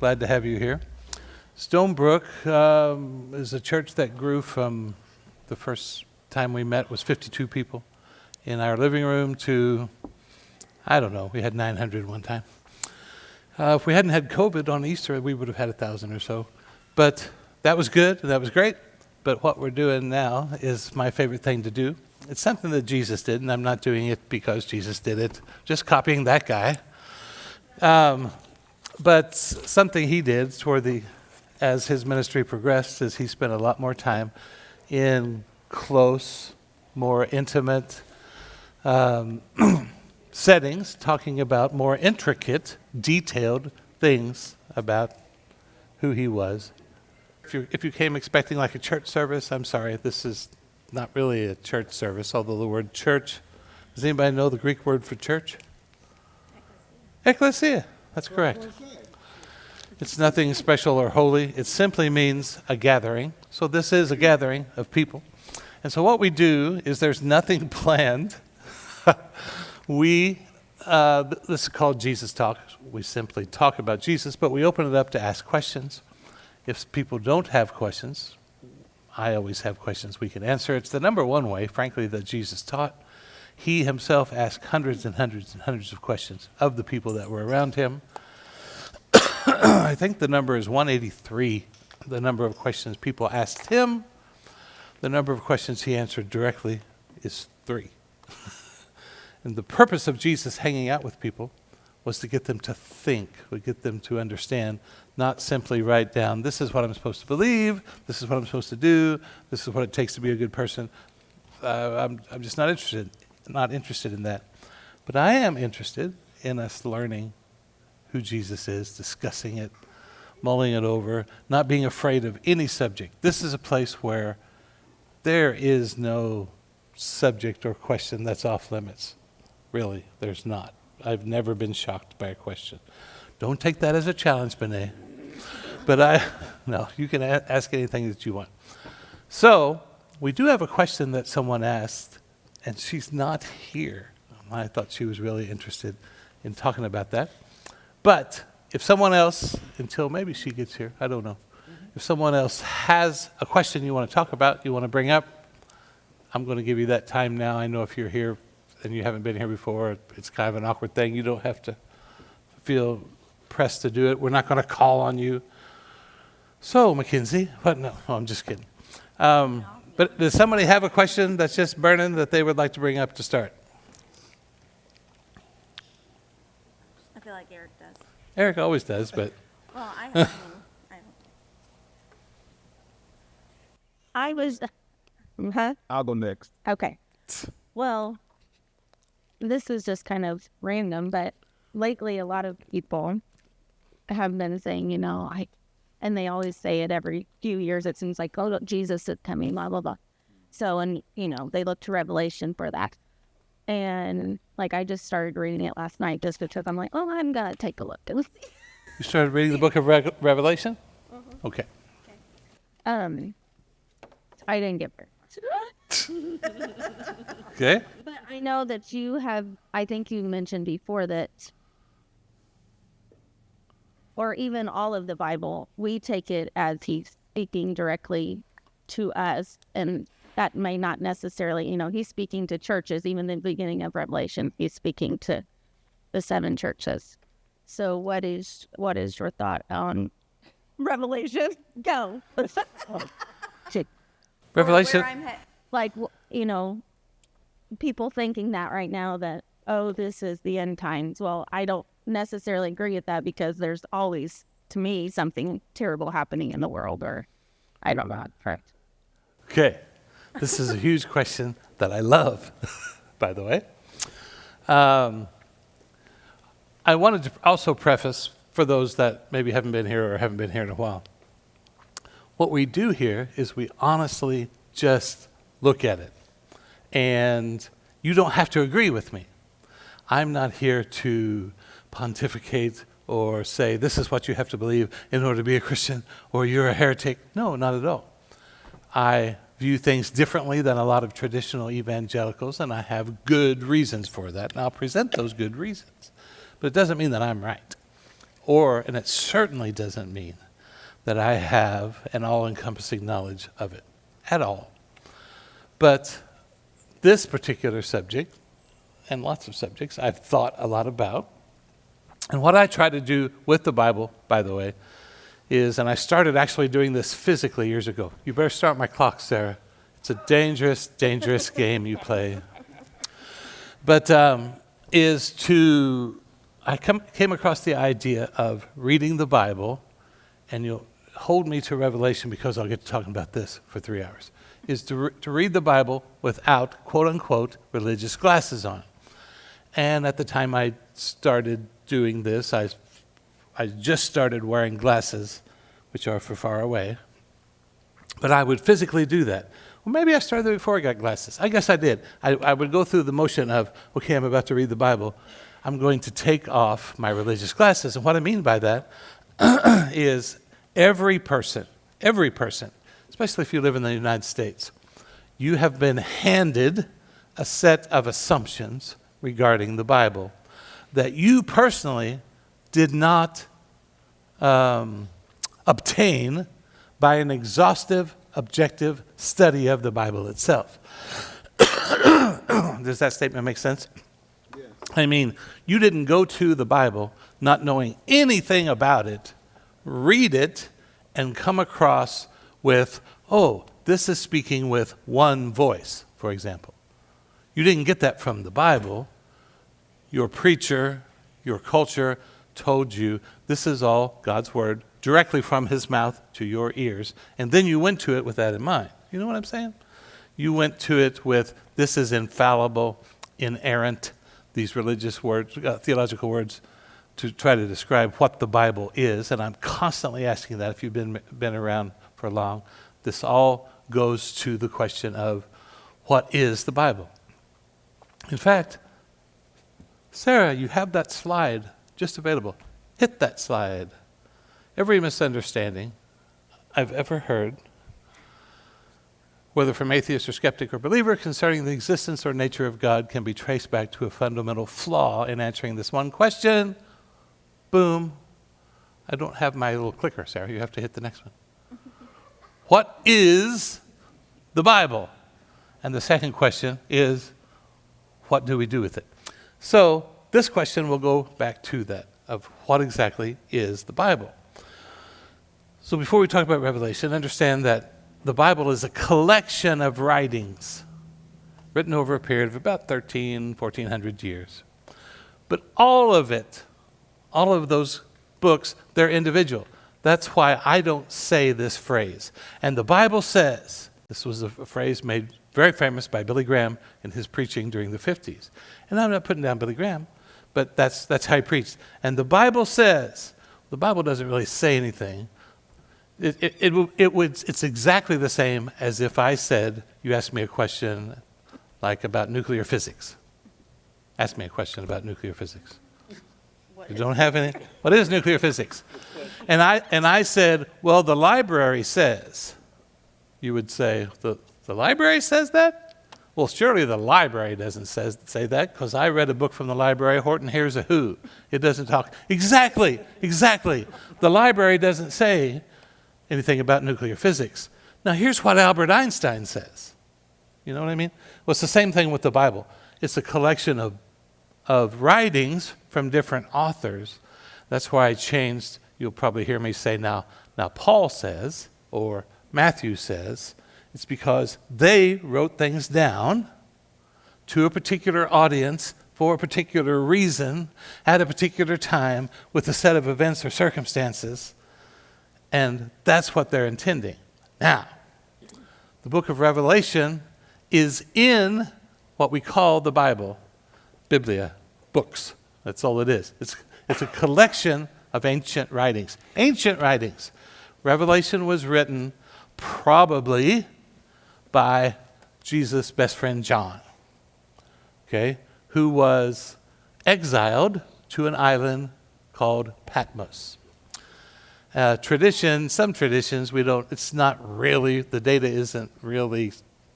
Glad to have you here. Stonebrook is a church that grew from the first time we met was 52 people in our living room to, I don't know, we had 900 one time. If we hadn't had COVID on Easter, we would have had 1,000 or so. But that was good, that was great. But what we're doing now is my favorite thing to do. It's something that Jesus did, and I'm not doing it because Jesus did it, just copying that guy. But something he did as his ministry progressed, is he spent a lot more time in close, more intimate settings, talking about more intricate, detailed things about who he was. If you came expecting like a church service, I'm sorry, this is not really a church service, although the word church, does anybody know the Greek word for church? Ecclesia, that's correct. It's nothing special or holy. It simply means a gathering. So this is a gathering of people. And so what we do is there's nothing planned. This is called Jesus Talk. We simply talk about Jesus, but we open it up to ask questions. If people don't have questions, I always have questions we can answer. It's the number one way, frankly, that Jesus taught. He himself asked hundreds and hundreds and hundreds of questions of the people that were around him. I think the number is 183, the number of questions people asked him. The number of questions he answered directly is 3. And the purpose of Jesus hanging out with people was to get them to think, to get them to understand, not simply write down, this is what I'm supposed to believe, this is what I'm supposed to do, this is what it takes to be a good person. I'm just not interested in that. But I am interested in us learning who Jesus is, discussing it, mulling it over, not being afraid of any subject. This is a place where there is no subject or question that's off limits. Really, there's not. I've never been shocked by a question. Don't take that as a challenge, Benet. But no, you can ask anything that you want. So, we do have a question that someone asked, and she's not here. I thought she was really interested in talking about that. But if someone else, until maybe she gets here, I don't know. If someone else has a question you want to talk about, you want to bring up, I'm going to give you that time now. I know if you're here and you haven't been here before, it's kind of an awkward thing. You don't have to feel pressed to do it. We're not going to call on you. So, Mackenzie, what? No, I'm just kidding. But does somebody have a question that's just burning that they would like to bring up to start? I feel like Eric does. Eric always does, but... Well, I don't. I was, I'll go next. okay. Well, this is just kind of random, but lately a lot of people have been saying, and they always say it every few years, it seems like, oh, look, Jesus is coming, blah, blah, blah. So, and, they look to Revelation for that. And, I just started reading it last night just because I'm like, oh, I'm going to take a look. You started reading the book of Revelation? Uh-huh. Okay. I didn't get very much. Okay. But I know that you have, I think you mentioned before that, or even all of the Bible, we take it as he's speaking directly to us. And that may not necessarily, he's speaking to churches. Even in the beginning of Revelation, he's speaking to the 7 churches. So what is your thought on Revelation? Go. Revelation. People thinking that right now that, oh, this is the end times. Well, I don't necessarily agree with that because there's always, to me, something terrible happening in the world, or I don't know. Correct. Okay. This is a huge question that I love, by the way. I wanted to also preface, for those that maybe haven't been here or haven't been here in a while, what we do here is we honestly just look at it. And you don't have to agree with me. I'm not here to pontificate or say this is what you have to believe in order to be a Christian or you're a heretic. No, not at all. I view things differently than a lot of traditional evangelicals, and I have good reasons for that, and I'll present those good reasons. But it doesn't mean that I'm right and it certainly doesn't mean that I have an all-encompassing knowledge of it at all. But this particular subject, and lots of subjects, I've thought a lot about. And what I try to do with the Bible, by the way, is, and I started actually doing this physically years ago. You better start my clock, Sarah. It's a dangerous, dangerous game you play. But I came across the idea of reading the Bible, and you'll hold me to Revelation because I'll get to talking about this for 3 hours, is to read the Bible without, quote unquote, religious glasses on. And at the time I started doing this, I just started wearing glasses, which are for far away. But I would physically do that. Well, maybe I started before I got glasses. I guess I did. I would go through the motion of, okay, I'm about to read the Bible. I'm going to take off my religious glasses. And what I mean by that is every person, especially if you live in the United States, you have been handed a set of assumptions regarding the Bible that you personally did not obtain by an exhaustive, objective study of the Bible itself. Does that statement make sense? Yes. I mean, you didn't go to the Bible not knowing anything about it, read it, and come across with, oh, this is speaking with one voice, for example. You didn't get that from the Bible. Your preacher, your culture told you this is all God's word directly from his mouth to your ears, and then you went to it with that in mind. You know what I'm saying? You went to it with, this is infallible, inerrant, these religious words, theological words, to try to describe what the Bible is, and I'm constantly asking that if you've been around for long. This all goes to the question of, what is the Bible? In fact, Sarah, you have that slide just available. Hit that slide. Every misunderstanding I've ever heard, whether from atheist or skeptic or believer, concerning the existence or nature of God can be traced back to a fundamental flaw in answering this one question. Boom. I don't have my little clicker, Sarah. You have to hit the next one. What is the Bible? And the second question is, what do we do with it? So this question will go back to that, of what exactly is the Bible? So before we talk about Revelation, understand that the Bible is a collection of writings written over a period of about 1400 years. But all of it, all of those books, they're individual. That's why I don't say this phrase. And the Bible says, this was a phrase made very famous by Billy Graham in his preaching during the 50s. And I'm not putting down Billy Graham, but that's how he preached. And the Bible says, the Bible doesn't really say anything. It's exactly the same as if I said, you asked me a question like about nuclear physics. Ask me a question about nuclear physics. You don't have any? What is nuclear physics? And I said, well, the library says. You would say, the library says that? Well, surely the library doesn't say that, because I read a book from the library, Horton Hears a Who. It doesn't talk. Exactly. The library doesn't say anything about nuclear physics. Now, here's what Albert Einstein says. You know what I mean? Well, it's the same thing with the Bible. It's a collection of writings from different authors. That's why I changed. You'll probably hear me say now Paul says, or Matthew says. It's because they wrote things down to a particular audience for a particular reason at a particular time with a set of events or circumstances. And that's what they're intending. Now, the book of Revelation is in what we call the Bible, Biblia, books. That's all it is. It's a collection of ancient writings. Ancient writings. Revelation was written probably by Jesus' best friend John, okay, who was exiled to an island called Patmos. Some traditions, it's not really, the data isn't really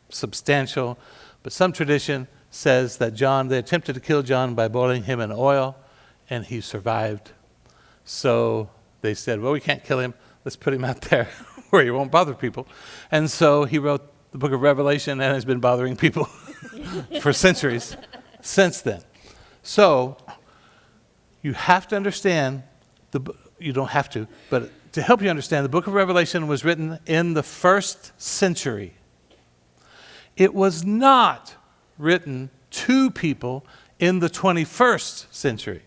substantial, but some tradition says that they attempted to kill John by boiling him in oil, and he survived. So they said, well, we can't kill him. Let's put him out there where he won't bother people. And so he wrote the book of Revelation and has been bothering people for centuries since then. So you have to understand, you don't have to, but to help you understand, the book of Revelation was written in the 1st century. It was not written to people in the 21st century.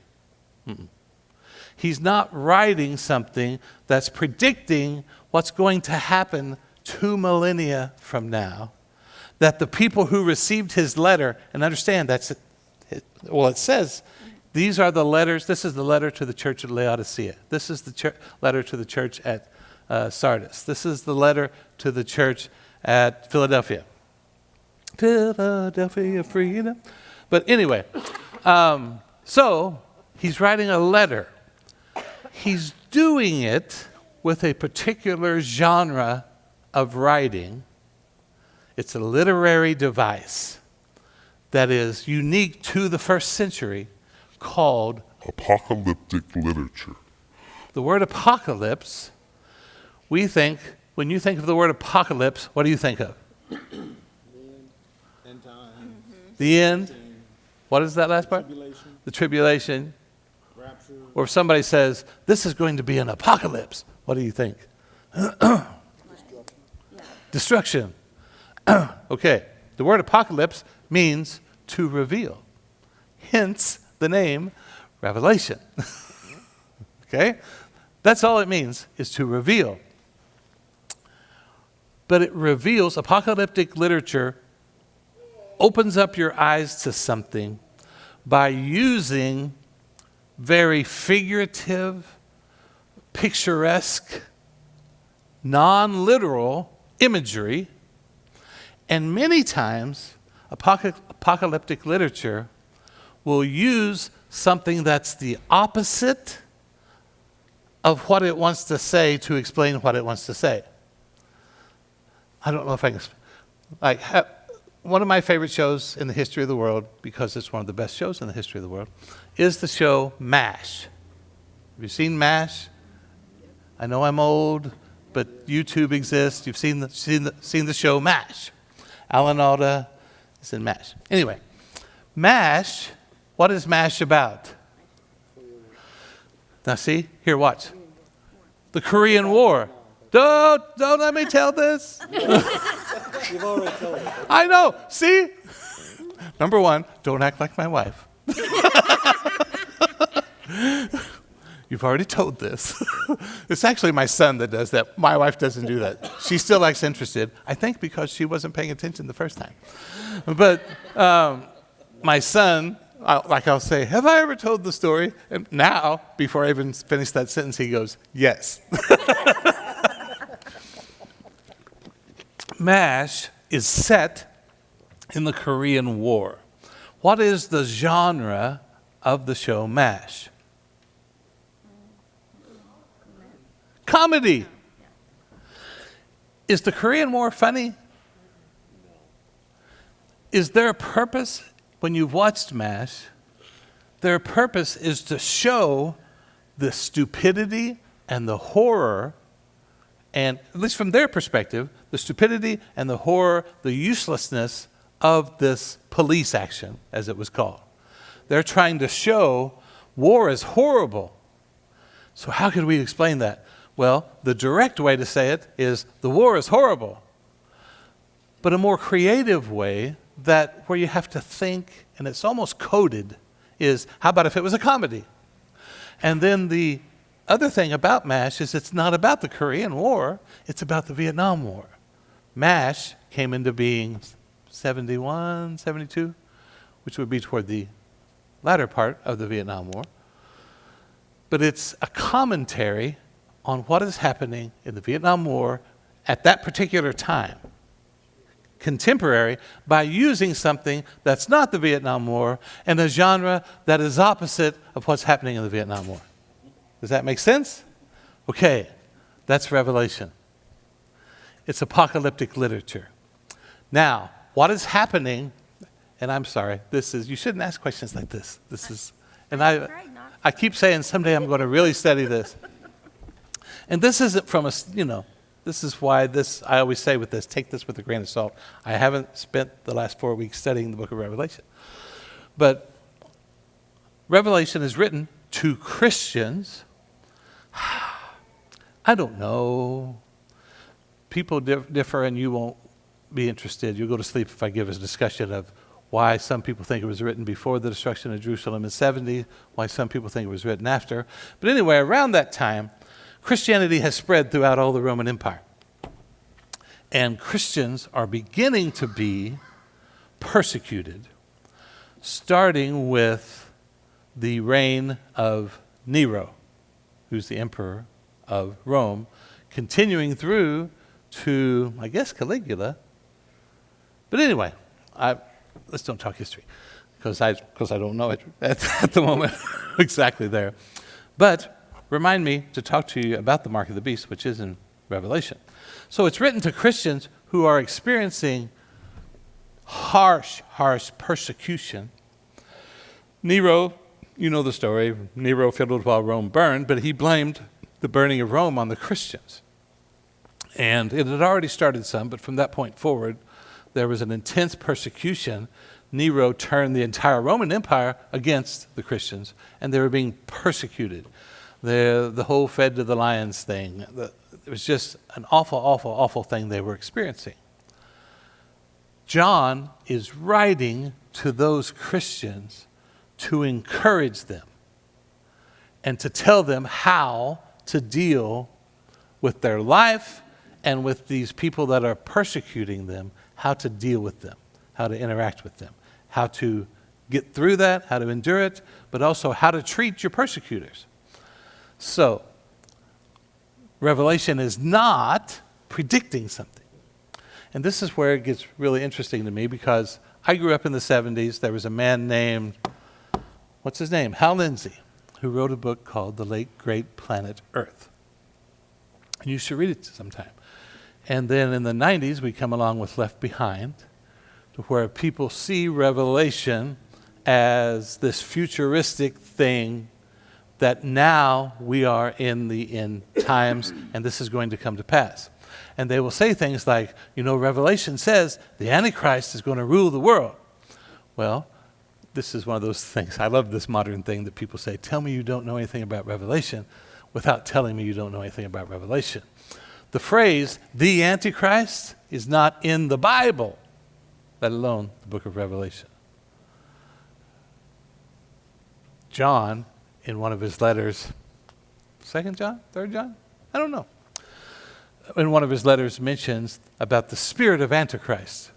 He's not writing something that's predicting what's going to happen 2 millennia from now, that the people who received his letter, and understand that's well, it says, these are the letters. This is the letter to the church at Laodicea. This is the letter to the church at Sardis. This is the letter to the church at Philadelphia. Philadelphia freedom. But anyway, so he's writing a letter. He's doing it with a particular genre of writing. It's a literary device that is unique to the 1st century called apocalyptic literature. The word apocalypse, we think, when you think of the word apocalypse, what do you think of? End time. The end. What is that last part? Tribulation. The tribulation. Rapture. Or if somebody says, this is going to be an apocalypse, what do you think? Destruction. Okay. The word apocalypse means to reveal. Hence the name Revelation. Okay? That's all it means, is to reveal. But it reveals, apocalyptic literature opens up your eyes to something by using very figurative, picturesque, non-literal imagery. And many times, apocalyptic literature will use something that's the opposite of what it wants to say to explain what it wants to say. I don't know if I can... one of my favorite shows in the history of the world, because it's one of the best shows in the history of the world, is the show MASH. Have you seen MASH? I know I'm old, but YouTube exists. You've seen the show MASH. Alan Alda is in MASH. Anyway, MASH, what is MASH about? Now see, here, watch. The Korean War. Don't let me tell this. You've already told it. I know, see? Number one, don't act like my wife. You've already told this. It's actually my son that does that. My wife doesn't do that. She still acts interested, I think because she wasn't paying attention the first time. But my son, I'll say, have I ever told the story? And now, before I even finish that sentence, he goes, yes. MASH is set in the Korean War. What is the genre of the show MASH? Comedy. Is the Korean War funny? Is there a purpose when you've watched MASH? Their purpose is to show the stupidity and the horror, and at least from their perspective, the stupidity and the horror, the uselessness of this police action, as it was called. They're trying to show war is horrible. So how could we explain that? Well, the direct way to say it is the war is horrible. But a more creative way, where you have to think, and it's almost coded, is how about if it was a comedy? And then the other thing about MASH is it's not about the Korean War, it's about the Vietnam War. MASH came into being 71, 72, which would be toward the latter part of the Vietnam War. But it's a commentary on what is happening in the Vietnam War at that particular time, contemporary, by using something that's not the Vietnam War and a genre that is opposite of what's happening in the Vietnam War. Does that make sense? Okay, that's Revelation. It's apocalyptic literature. Now, what is happening, and I'm sorry, you shouldn't ask questions like this. I keep saying someday I'm going to really study this. And this isn't from this is why I always say with this, take this with a grain of salt. I haven't spent the last 4 weeks studying the book of Revelation. But Revelation is written to Christians. I don't know. People differ, and you won't be interested. You'll go to sleep if I give a discussion of why some people think it was written before the destruction of Jerusalem in 70, why some people think it was written after. But anyway, around that time, Christianity has spread throughout all the Roman Empire. And Christians are beginning to be persecuted, starting with the reign of Nero, who's the emperor of Rome, continuing through to, I guess, Caligula. But anyway, let's don't talk history, because I don't know it at the moment exactly there. But remind me to talk to you about the mark of the beast, which is in Revelation. So it's written to Christians who are experiencing harsh persecution. Nero, you know the story. Nero fiddled while Rome burned, but he blamed the burning of Rome on the Christians. And it had already started some, but from that point forward, there was an intense persecution. Nero turned the entire Roman Empire against the Christians, and they were being persecuted. The whole fed to the lions thing. It was just an awful thing they were experiencing. John is writing to those Christians to encourage them and to tell them how to deal with their life and with these people that are persecuting them, how to deal with them, how to interact with them, how to get through that, how to endure it, but also how to treat your persecutors. So, Revelation is not predicting something. And this is where it gets really interesting to me, because I grew up in the 70s. There was a man named, what's his name? Hal Lindsey, who wrote a book called The Late Great Planet Earth. And you should read it sometime. And then in the 90s, we come along with Left Behind, to where people see Revelation as this futuristic thing that now we are in the end times and this is going to come to pass. And they will say things like, Revelation says the Antichrist is going to rule the world. Well, this is one of those things. I love this modern thing that people say, tell me you don't know anything about Revelation without telling me you don't know anything about Revelation. The phrase, the Antichrist, is not in the Bible, let alone the book of Revelation. John, in one of his letters, 2nd John, 3rd John? I don't know. In one of his letters mentions about the spirit of Antichrist,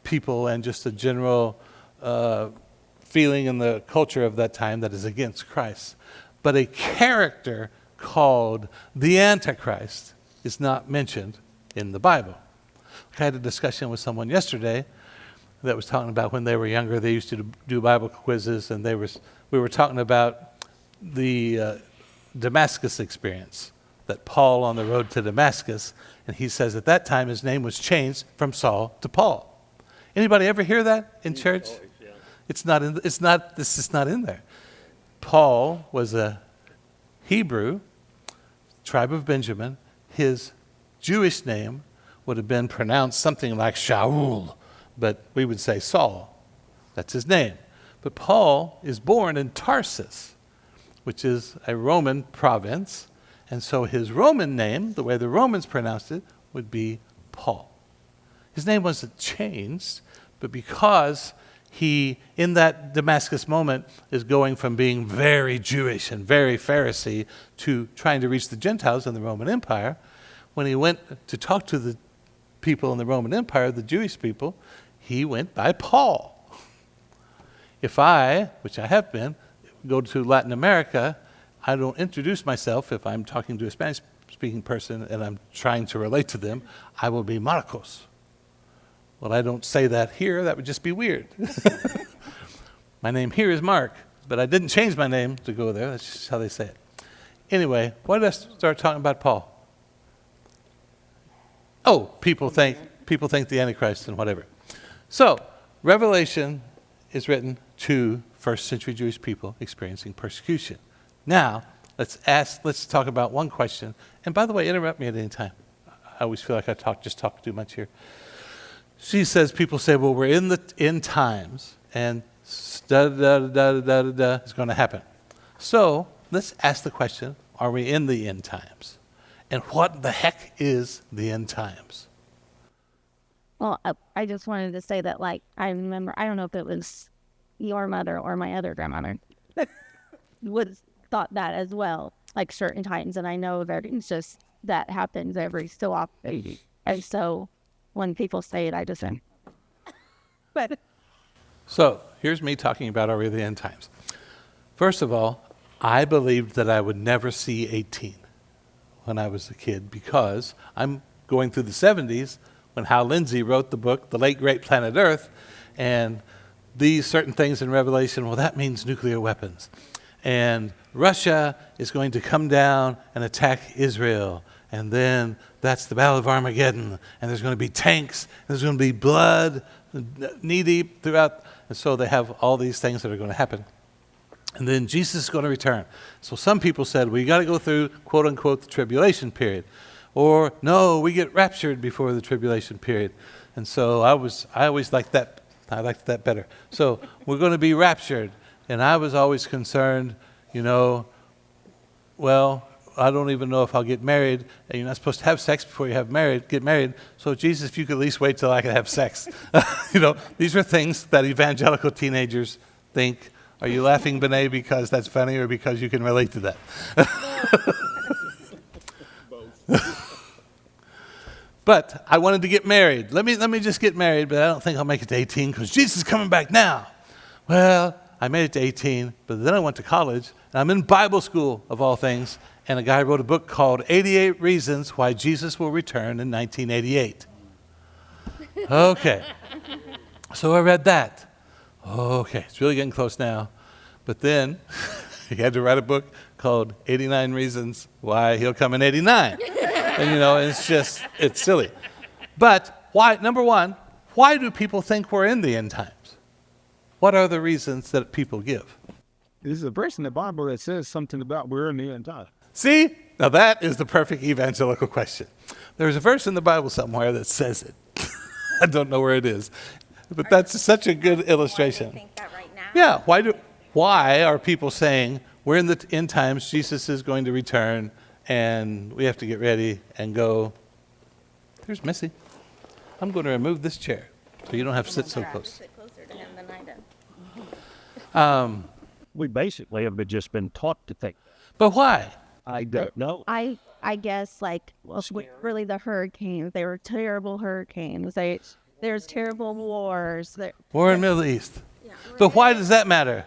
people and just a general feeling in the culture of that time that is against Christ. But a character called the Antichrist is not mentioned in the Bible. I had a discussion with someone yesterday that was talking about when they were younger, they used to do Bible quizzes, and we were talking about the Damascus experience, that Paul on the road to Damascus, and he says at that time his name was changed from Saul to Paul. Anybody ever hear that in church? Yeah. This is not in there. Paul was a Hebrew, tribe of Benjamin. His Jewish name would have been pronounced something like Shaul, but we would say Saul. That's his name. But Paul is born in Tarsus, which is a Roman province, and so his Roman name, the way the Romans pronounced it, would be Paul. His name wasn't changed, but because he, in that Damascus moment, is going from being very Jewish and very Pharisee to trying to reach the Gentiles in the Roman Empire, when he went to talk to the people in the Roman Empire, the Jewish people, he went by Paul. If I, which I have been, go to Latin America, I don't introduce myself if I'm talking to a Spanish-speaking person and I'm trying to relate to them. I will be Marcos. Well, I don't say that here. That would just be weird. My name here is Mark, but I didn't change my name to go there. That's just how they say it. Anyway, why did I start talking about Paul? Oh, people think the Antichrist and whatever. So, Revelation is written to first century Jewish people experiencing persecution. Now, let's talk about one question. And by the way, interrupt me at any time. I always feel like I just talk too much here. She says, people say, well, we're in the end times, and da da da da da da is going to happen. So let's ask the question, are we in the end times? And what the heck is the end times? Well, I just wanted to say that, like, I remember, I don't know if it was your mother or my other grandmother, thought that as well, like certain times. And I know that it's just, that happens every so often. And so when people say it, I just say, but So here's me talking about are we in the end times. First of all, I believed that I would never see 18 when I was a kid because I'm going through the 70s when Hal Lindsey wrote the book, The Late Great Planet Earth, and these certain things in Revelation, well, that means nuclear weapons. And Russia is going to come down and attack Israel. And then that's the Battle of Armageddon. And there's going to be tanks. And there's going to be blood knee-deep throughout. And so they have all these things that are going to happen. And then Jesus is going to return. So some people said, well, you got to go through, quote unquote, the tribulation period. Or, no, we get raptured before the tribulation period. And so I always liked that. I liked that better. So we're going to be raptured. And I was always concerned, well, I don't even know if I'll get married. And you're not supposed to have sex before you get married. So Jesus, if you could at least wait till I can have sex. These are things that evangelical teenagers think. Are you laughing, Benet, because that's funny or because you can relate to that? But I wanted to get married. Let me just get married, but I don't think I'll make it to 18 because Jesus is coming back now. Well, I made it to 18, but then I went to college, and I'm in Bible school, of all things, and a guy wrote a book called 88 Reasons Why Jesus Will Return in 1988. Okay. So I read that. Okay, it's really getting close now. But then he had to write a book called 89 Reasons Why He'll Come in 89. And it's silly. But why, number one, why do people think we're in the end times? What are the reasons that people give? There's a verse in the Bible that says something about we're in the end time. See? Now that is the perfect evangelical question. There's a verse in the Bible somewhere that says it. I don't know where it is. But that's such a good illustration. Why do they think that right now? Yeah, why are people saying we're in the end times, Jesus is going to return, and we have to get ready and go? There's Missy. I'm going to remove this chair so you don't have to sit so close. Sit closer to him than I do. We basically have just been taught to think. But why? I don't know. I guess, like, well, really the hurricanes, they were terrible hurricanes. There's terrible wars. War in the Middle East. But why does that matter?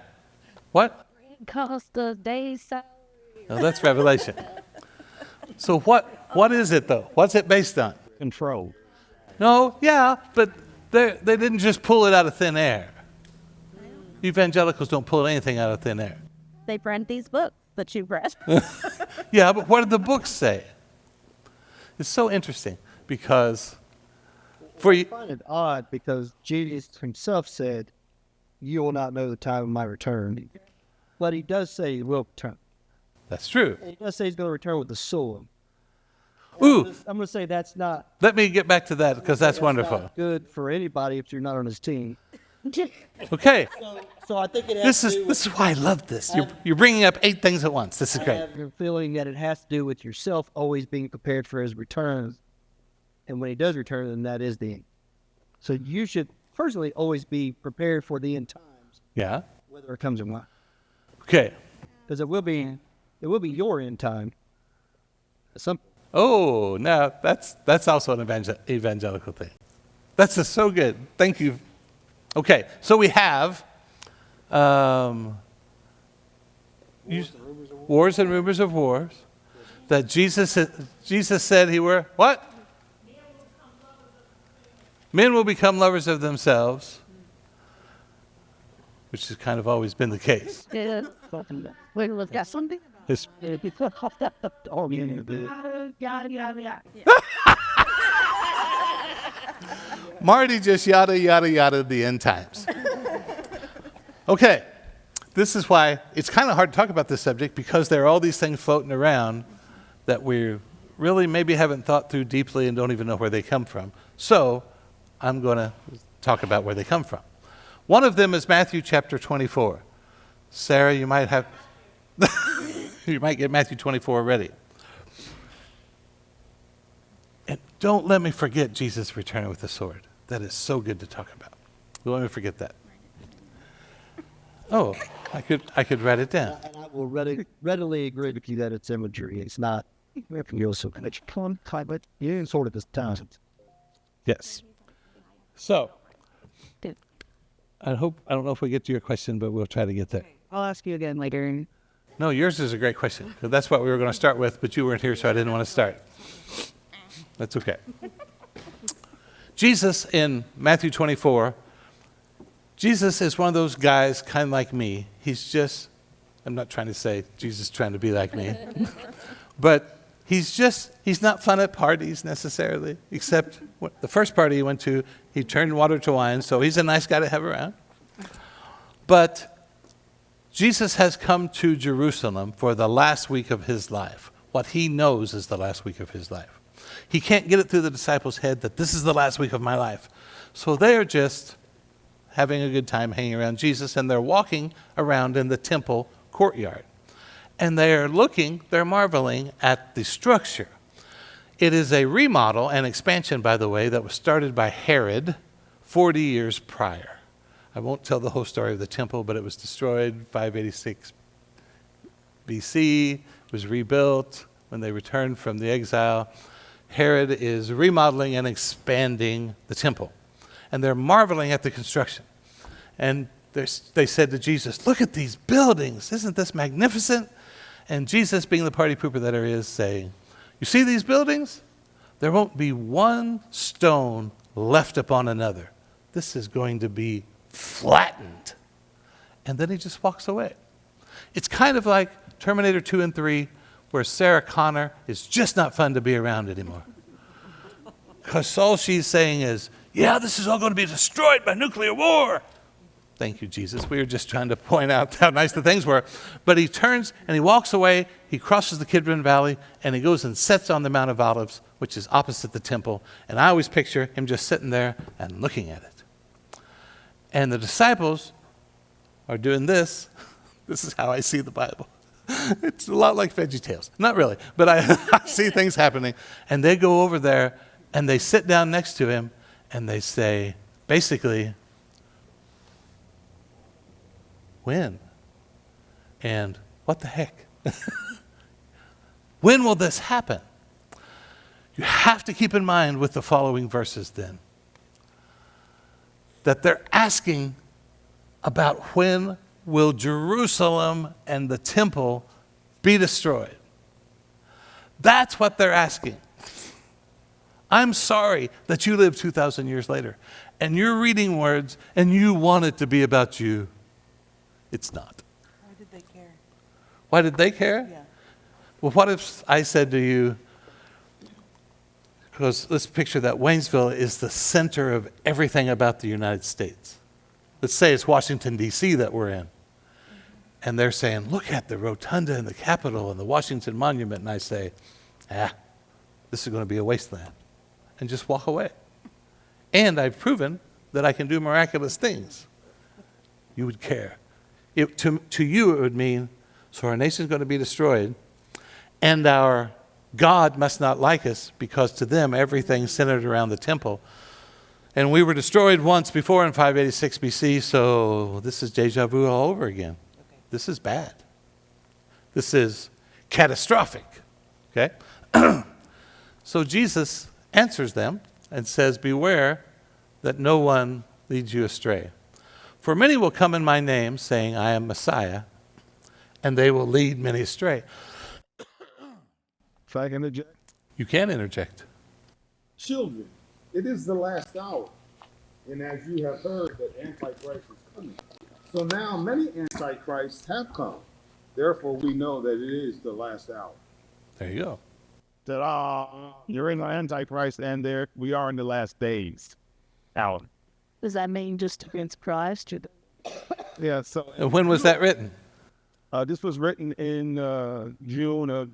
What? Cost a day's salary. No, that's Revelation. So what is it, though? What's it based on? Control. No, yeah, but they didn't just pull it out of thin air. Evangelicals don't pull anything out of thin air. They've read these books that you've read. Yeah, but what did the books say? It's so interesting because I find it odd because Jesus himself said, "You will not know the time of my return." But he does say he will return. that's true. And he does say he's going to return with the sword. Ooh, I'm going to say that's not let me get back to that because that's wonderful. not good for anybody if you're not on his team. Okay, So I think it has this is why I love this. You're bringing up 8 things at once. This is I great. have a feeling that it has to do with yourself always being prepared for his return. And when he does return, then that is the end. So you should personally always be prepared for the end times, Yeah. whether it comes or not. Okay. Because it will be your end time. Oh, now that's also an evangelical thing. That's just so good. Thank you. Okay, so we have wars and rumors of wars that Jesus said he were what? Men will become lovers of themselves, which has kind of always been the case. We look at something. It's- Marty just yada, yada, yada the end times. Okay, this is why it's kind of hard to talk about this subject, because there are all these things floating around that we really maybe haven't thought through deeply and don't even know where they come from. So I'm going to talk about where they come from. One of them is Matthew chapter 24. Sarah, you might have, you might get Matthew 24 ready. And don't let me forget Jesus returning with the sword. That is so good to talk about. Don't let me forget that. Oh, I could write it down. And I will readily agree with you that it's imagery. It's not. We have to go so much time, but you sort of this time. Yes. So, Good. I don't know if we get to your question, but we'll try to get there. I'll ask you again later. No, yours is a great question, 'cause that's what we were going to start with, but you weren't here, so I didn't want to start. That's okay. Jesus in Matthew 24, Jesus is one of those guys kind of like me. I'm not trying to say Jesus is trying to be like me, but he's not fun at parties necessarily, except the first party he went to, he turned water to wine, so he's a nice guy to have around. But Jesus has come to Jerusalem for the last week of his life. What he knows is the last week of his life. He can't get it through the disciples' head that this is the last week of my life. So they're just having a good time hanging around Jesus, and they're walking around in the temple courtyard. And they're marveling at the structure. It is a remodel and expansion, by the way, that was started by Herod 40 years prior. I won't tell the whole story of the temple, but it was destroyed 586 BC, was rebuilt when they returned from the exile. Herod is remodeling and expanding the temple. And they're marveling at the construction. And they said to Jesus, "Look at these buildings. Isn't this magnificent?" And Jesus, being the party pooper that he is, saying, "You see these buildings? There won't be one stone left upon another. This is going to be flattened." And then he just walks away. It's kind of like Terminator 2 and 3, where Sarah Connor is just not fun to be around anymore. Because all she's saying is, yeah, this is all going to be destroyed by nuclear war. Thank you, Jesus. We were just trying to point out how nice the things were. But he turns and he walks away. He crosses the Kidron Valley and he goes and sits on the Mount of Olives, which is opposite the temple. And I always picture him just sitting there and looking at it. And the disciples are doing this. This is how I see the Bible. It's a lot like VeggieTales. Not really, but I see things happening. And they go over there and they sit down next to him and they say, basically, when? And what the heck? When will this happen? You have to keep in mind with the following verses then, that they're asking about when will Jerusalem and the temple be destroyed. That's what they're asking. I'm sorry that you live 2,000 years later and you're reading words and you want it to be about you. It's not. Why did they care? Why did they care? Yeah. Well, what if I said to you, because let's picture that Waynesville is the center of everything about the United States. Let's say it's Washington, D.C. that we're in. And they're saying, look at the rotunda and the Capitol and the Washington Monument. And I say, this is going to be a wasteland. And just walk away. And I've proven that I can do miraculous things. You would care. To you, it would mean, so our nation's going to be destroyed, and our God must not like us, because to them, everything's centered around the temple. And we were destroyed once before in 586 BC, so this is deja vu all over again. Okay. This is bad. This is catastrophic. Okay? So Jesus answers them and says, beware that no one leads you astray. For many will come in my name, saying, I am Messiah, and they will lead many astray. If I can interject. You can interject. Children, it is the last hour. And as you have heard that Antichrist is coming. So now many Antichrists have come. Therefore, we know that it is the last hour. There you go. That you're in the Antichrist, and there we are in the last days. Out. Does that mean just against Christ? Yeah. So And when was that written? this was written in June of.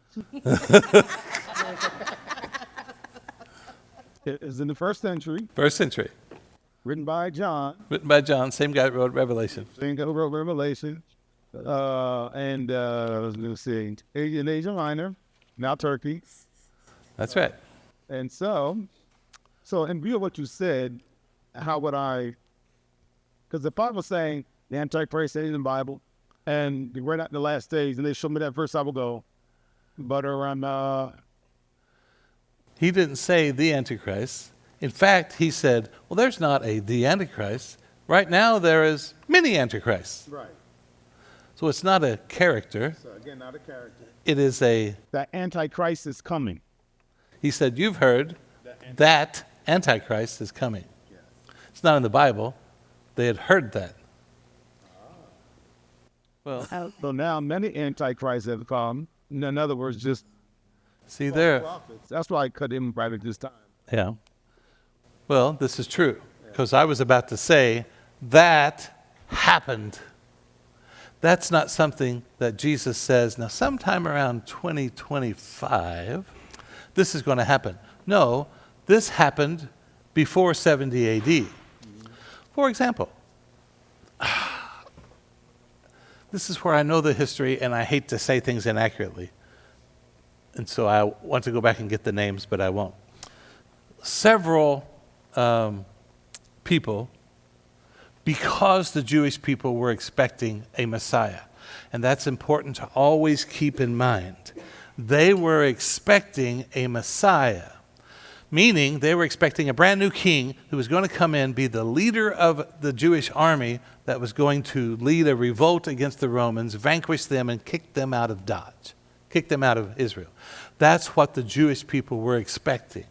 It's in the first century, First century. written by John. Written by John, same guy that wrote Revelation. Same guy who wrote Revelation. Let's see, in Asia Minor, now Turkey. That's right. And so in view of what you said, how would I? Because the Bible saying the Antichrist is in the Bible, and we're not in the last days, and they show me that verse, I will go. But He didn't say the Antichrist. In fact, he said, well, there's not the Antichrist. Right now, there is many Antichrists. Right. So it's not a character. So again, not a character. It is that Antichrist is coming. he said, you've heard that Antichrist is coming. It's not in the Bible. They had heard that. Well, Oh, So now many Antichrists have come. In other words, just see there. that's why I cut him right at this time. Yeah. Well, this is true, because I was about to say that happened. That's not something that Jesus says, now sometime around 2025, this is going to happen. No, this happened before 70 AD. For example, this is where I know the history and I hate to say things inaccurately. And so I want to go back and get the names, but I won't. Several people, because the Jewish people were expecting a Messiah, and that's important to always keep in mind. They were expecting a Messiah, meaning they were expecting a brand new king who was going to come in, be the leader of the Jewish army that was going to lead a revolt against the Romans, vanquish them, and kick them out of Dodge, kick them out of Israel. That's what the Jewish people were expecting.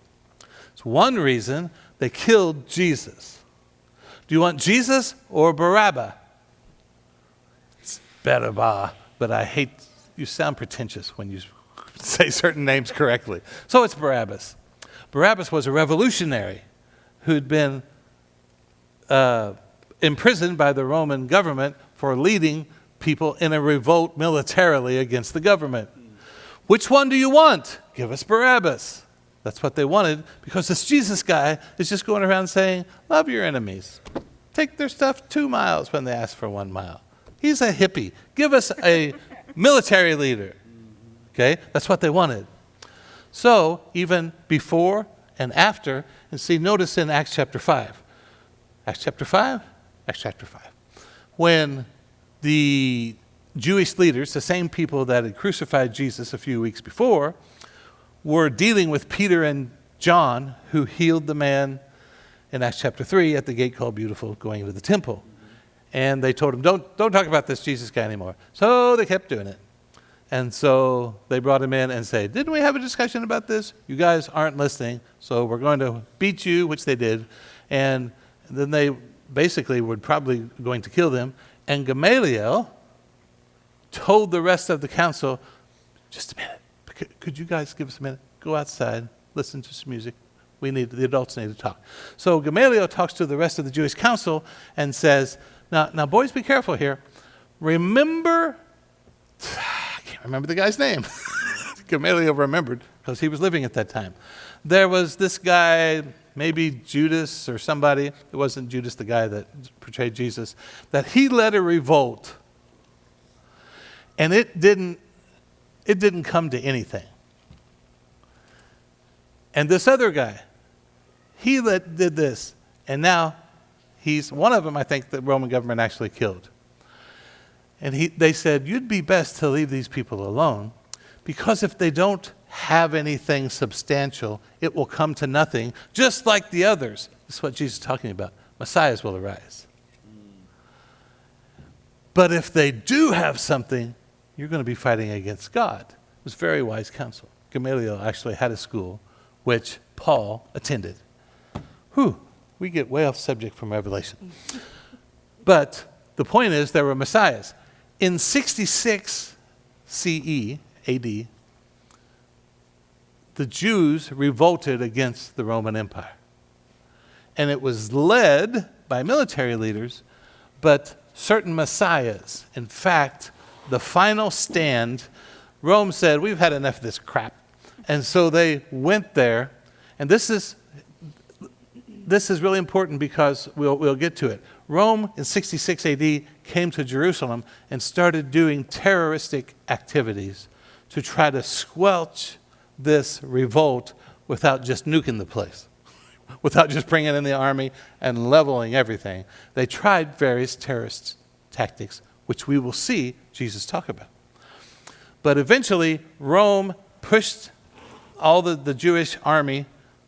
It's one reason they killed Jesus. Do you want Jesus or Barabbas? It's Barabbas, but I hate, you sound pretentious when you say certain names correctly. So it's Barabbas. Barabbas was a revolutionary who'd been imprisoned by the Roman government for leading people in a revolt militarily against the government. Which one do you want? Give us Barabbas. That's what they wanted, because this Jesus guy is just going around saying, love your enemies. Take their stuff 2 miles when they ask for 1 mile. He's a hippie. Give us a military leader. Okay? That's what they wanted. So, even before and after, and see, notice in Acts chapter 5. Acts chapter 5? Acts chapter 5. When the Jewish leaders, the same people that had crucified Jesus a few weeks before, were dealing with Peter and John, who healed the man in Acts chapter 3 at the gate called Beautiful, going into the temple. And they told him, don't talk about this Jesus guy anymore. So they kept doing it. And so they brought him in and said, didn't we have a discussion about this? You guys aren't listening, so we're going to beat you, which they did. And then they basically were probably going to kill them. And Gamaliel told the rest of the council, just a minute, could you guys give us a minute? Go outside, listen to some music. The adults need to talk. So Gamaliel talks to the rest of the Jewish council and says, now boys, be careful here. Remember, I can't remember the guy's name. Gamaliel remembered because he was living at that time. There was this guy, maybe Judas or somebody, it wasn't Judas the guy that portrayed Jesus, that he led a revolt. And it didn't come to anything. And this other guy, he did this, and now he's one of them, I think, the Roman government actually killed. And they said, you'd be best to leave these people alone, because if they don't have anything substantial, it will come to nothing, just like the others. This is what Jesus is talking about. Messiahs will arise. But if they do have something, you're going to be fighting against God. It was very wise counsel. Gamaliel actually had a school which Paul attended. We get way off subject from Revelation. But the point is, there were messiahs. In 66 CE, AD, the Jews revolted against the Roman Empire. And it was led by military leaders, but certain messiahs. In fact, the final stand, Rome said, we've had enough of this crap. And so they went there, and this is really important because we'll get to it. Rome in 66 AD came to Jerusalem and started doing terroristic activities to try to squelch this revolt without just nuking the place, without just bringing in the army and leveling everything. They tried various terrorist tactics, which we will see Jesus talk about. But eventually, Rome pushed all the Jewish army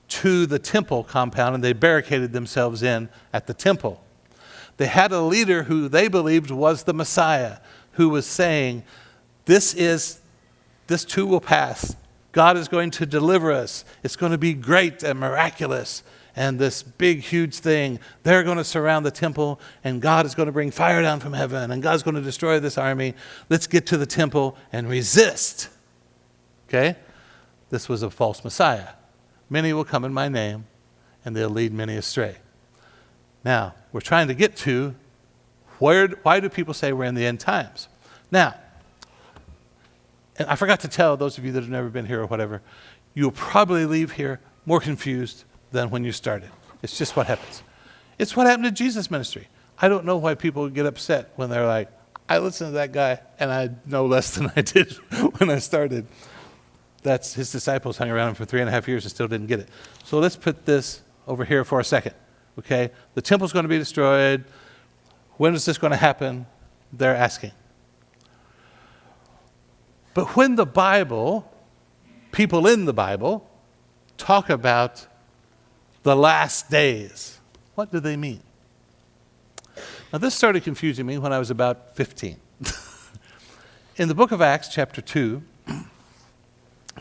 to the temple compound, and they barricaded themselves in at the temple. They had a leader who they believed was the Messiah, who was saying, this too will pass. God is going to deliver us. It's going to be great and miraculous. And this big, huge thing, they're going to surround the temple, and God is going to bring fire down from heaven, and God's going to destroy this army. Let's get to the temple and resist. Okay? This was a false Messiah. Many will come in my name, and they'll lead many astray. Now, we're trying to get to why do people say we're in the end times? Now, and I forgot to tell those of you that have never been here or whatever, you'll probably leave here more confused than when you started. It's just what happens. It's what happened to Jesus' ministry. I don't know why people get upset when they're like, I listened to that guy and I know less than I did when I started. That's his disciples hung around him for 3.5 years and still didn't get it. So let's put this over here for a second. Okay? The temple's going to be destroyed. When is this going to happen? They're asking. But when the Bible, people in the Bible, talk about the last days, what do they mean? Now, this started confusing me when I was about 15. In the book of Acts, chapter 2,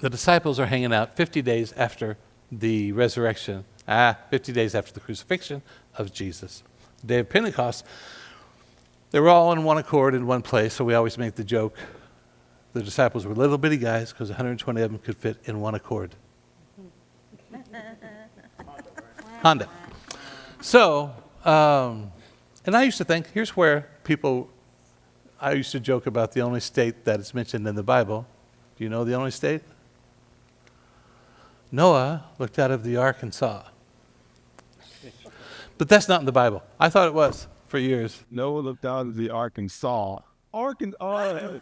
the disciples are hanging out 50 days after the resurrection, 50 days after the crucifixion of Jesus. The day of Pentecost, they were all in one accord in one place, so we always make the joke. The disciples were little bitty guys because 120 of them could fit in one accord. Honda. So, and I used to think, here's where I used to joke about the only state that is mentioned in the Bible. Do you know the only state? Noah looked out of the ark and saw. But that's not in the Bible. I thought it was for years. Noah looked out of the ark and saw. Arkansas.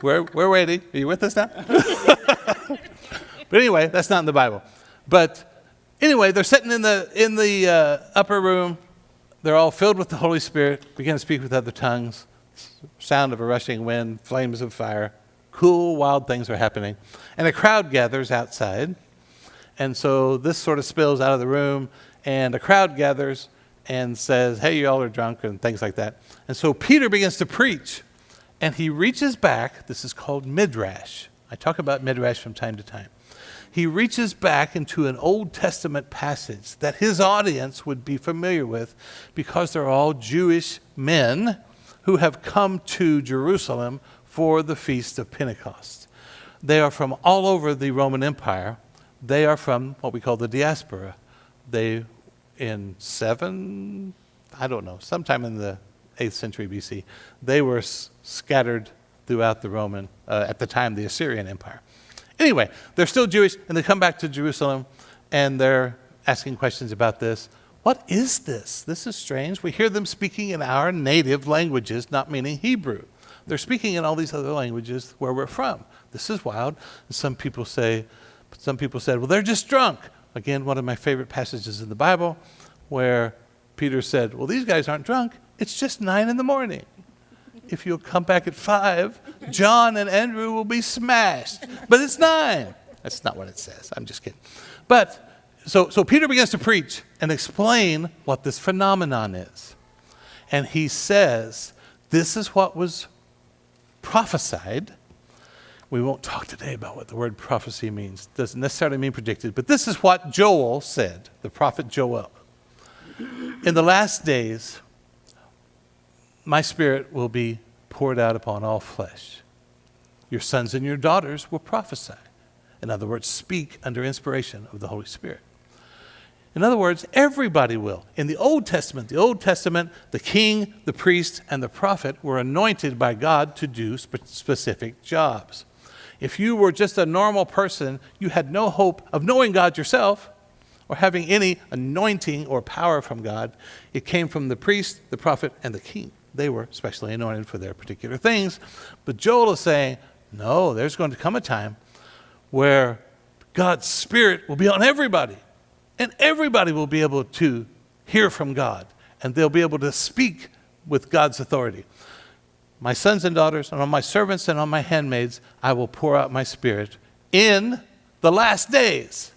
We're waiting. Are you with us now? But anyway, that's not in the Bible. But anyway, they're sitting in the upper room. They're all filled with the Holy Spirit, begin to speak with other tongues, sound of a rushing wind, flames of fire. Cool, wild things are happening. And a crowd gathers outside. And so this sort of spills out of the room, and a crowd gathers and says, hey, you all are drunk, and things like that. And so Peter begins to preach, and he reaches back. This is called midrash. I talk about midrash from time to time. He reaches back into an Old Testament passage that his audience would be familiar with because they're all Jewish men who have come to Jerusalem for the Feast of Pentecost. They are from all over the Roman Empire. They are from what we call the diaspora. They, sometime in the 8th century BC, they were scattered throughout the Roman, at the time, the Assyrian Empire. Anyway, they're still Jewish, and they come back to Jerusalem, and they're asking questions about this. What is this? This is strange. We hear them speaking in our native languages, not meaning Hebrew. They're speaking in all these other languages where we're from. This is wild. And some people said, well, they're just drunk. Again, one of my favorite passages in the Bible where Peter said, well, these guys aren't drunk. It's just 9 a.m. If you'll come back at 5, John and Andrew will be smashed. But it's 9. That's not what it says. I'm just kidding. But so Peter begins to preach and explain what this phenomenon is. And he says, this is what was prophesied. We won't talk today about what the word prophecy means. Doesn't necessarily mean predicted. But this is what Joel said, the prophet Joel. In the last days, my spirit will be poured out upon all flesh. Your sons and your daughters will prophesy. In other words, speak under inspiration of the Holy Spirit. In other words, everybody will. In the Old Testament, the king, the priest, and the prophet were anointed by God to do specific jobs. If you were just a normal person, you had no hope of knowing God yourself or having any anointing or power from God. It came from the priest, the prophet, and the king. They were specially anointed for their particular things. But Joel is saying, no, there's going to come a time where God's Spirit will be on everybody. And everybody will be able to hear from God. And they'll be able to speak with God's authority. My sons and daughters, and on my servants and on my handmaids, I will pour out my Spirit in the last days.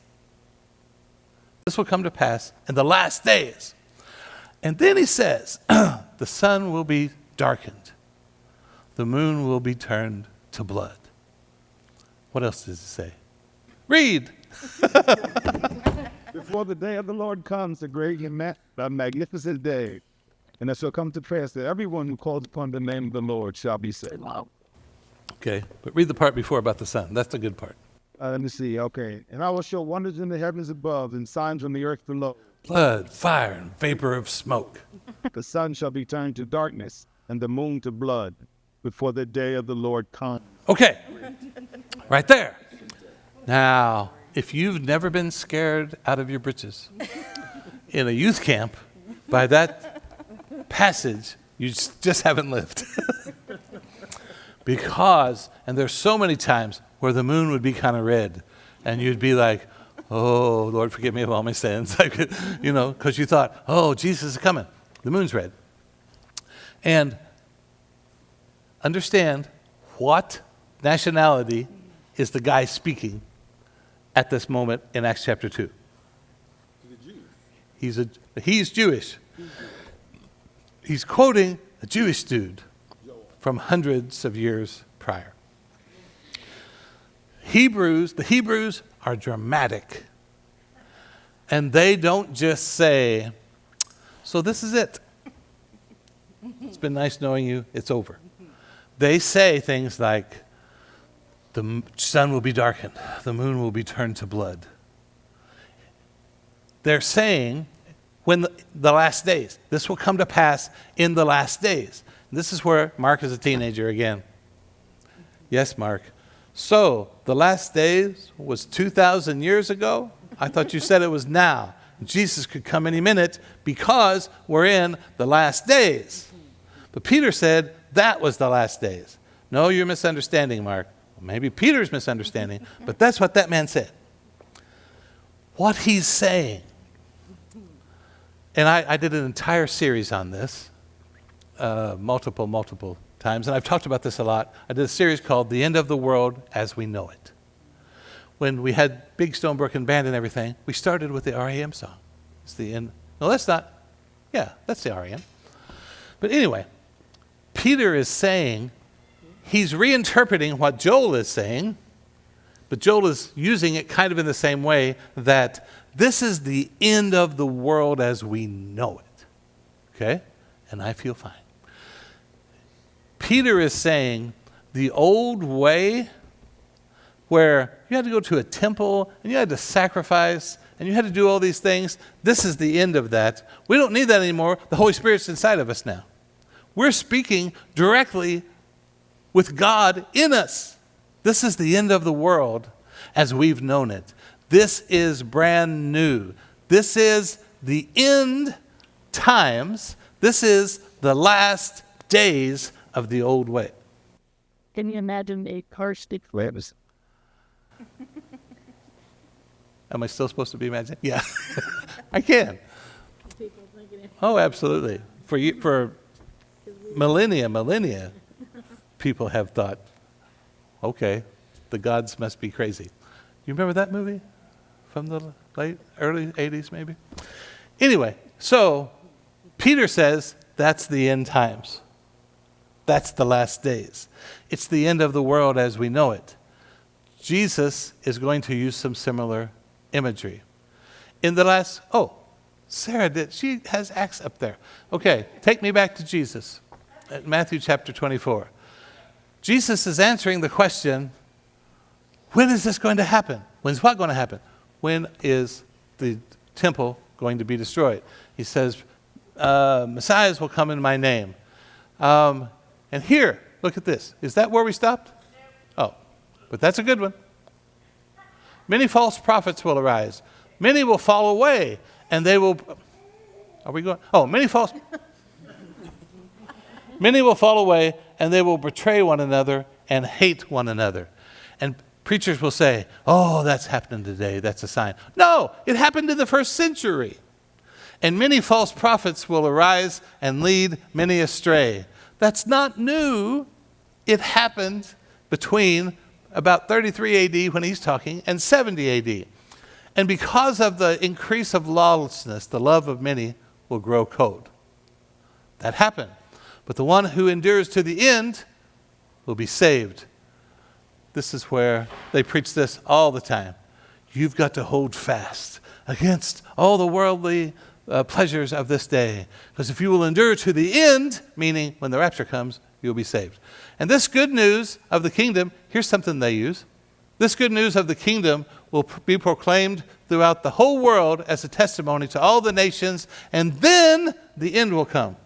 This will come to pass in the last days. And then he says, the sun will be darkened. The moon will be turned to blood. What else does it say? Read. Before the day of the Lord comes, a great and magnificent day. And it shall come to pass that everyone who calls upon the name of the Lord shall be saved. Okay, but read the part before about the sun. That's the good part. Let me see. Okay. And I will show wonders in the heavens above and signs on the earth below. Blood, fire, and vapor of smoke. The sun shall be turned to darkness and the moon to blood before the day of the Lord comes. Okay, right there. Now, if you've never been scared out of your britches in a youth camp by that passage, you just haven't lived. Because, and there's so many times where the moon would be kind of red, and you'd be like, oh, Lord, forgive me of all my sins. Because you thought, oh, Jesus is coming. The moon's red. And understand what nationality is the guy speaking at this moment in Acts chapter 2. He's Jewish. He's quoting a Jewish dude from hundreds of years prior. The Hebrews are dramatic. And they don't just say, so this is it. It's been nice knowing you. It's over. They say things like, the sun will be darkened. The moon will be turned to blood. They're saying, when the last days, this will come to pass in the last days. This is where Mark is a teenager again. Yes, Mark. So, the last days was 2,000 years ago? I thought you said it was now. Jesus could come any minute because we're in the last days. But Peter said that was the last days. No, you're misunderstanding, Mark. Well, maybe Peter's misunderstanding, but that's what that man said. What he's saying, and I did an entire series on this, multiple times, and I've talked about this a lot. I did a series called The End of the World as We Know It. When we had Big Stone Brook Band and everything, we started with the REM song. It's the end. No, that's not. Yeah, that's the REM. But anyway, Peter is saying, he's reinterpreting what Joel is saying, but Joel is using it kind of in the same way, that this is the end of the world as we know it. Okay? And I feel fine. Peter is saying the old way where you had to go to a temple and you had to sacrifice and you had to do all these things, this is the end of that. We don't need that anymore. The Holy Spirit's inside of us now. We're speaking directly with God in us. This is the end of the world as we've known it. This is brand new. This is the end times. This is the last days of the old way. Can you imagine a car stick flames? Am I still supposed to be imagining? Yeah, I can. Oh, absolutely. For millennia, people have thought, okay, the gods must be crazy. You remember that movie from the early 80s maybe? Anyway, so Peter says that's the end times. That's the last days. It's the end of the world as we know it. Jesus is going to use some similar imagery. In the last, Sarah did, she has Acts up there. Okay, take me back to Jesus at Matthew chapter 24. Jesus is answering the question, when is this going to happen? When's what going to happen? When is the temple going to be destroyed. He says, Messiahs will come in my name. And here, look at this. Is that where we stopped? Oh, but that's a good one. Many false prophets will arise. Many will fall away, and they will... Are we going? Oh, many will fall away, and they will betray one another and hate one another. And preachers will say, oh, that's happening today. That's a sign. No, it happened in the first century. And many false prophets will arise and lead many astray. That's not new. It happened between about 33 AD when he's talking and 70 AD. And because of the increase of lawlessness, the love of many will grow cold. That happened. But the one who endures to the end will be saved. This is where they preach this all the time. You've got to hold fast against all the worldly pleasures of this day. Because if you will endure to the end, meaning when the rapture comes, you'll be saved. And this good news of the kingdom, here's something they use. This good news of the kingdom will be proclaimed throughout the whole world as a testimony to all the nations, and then the end will come.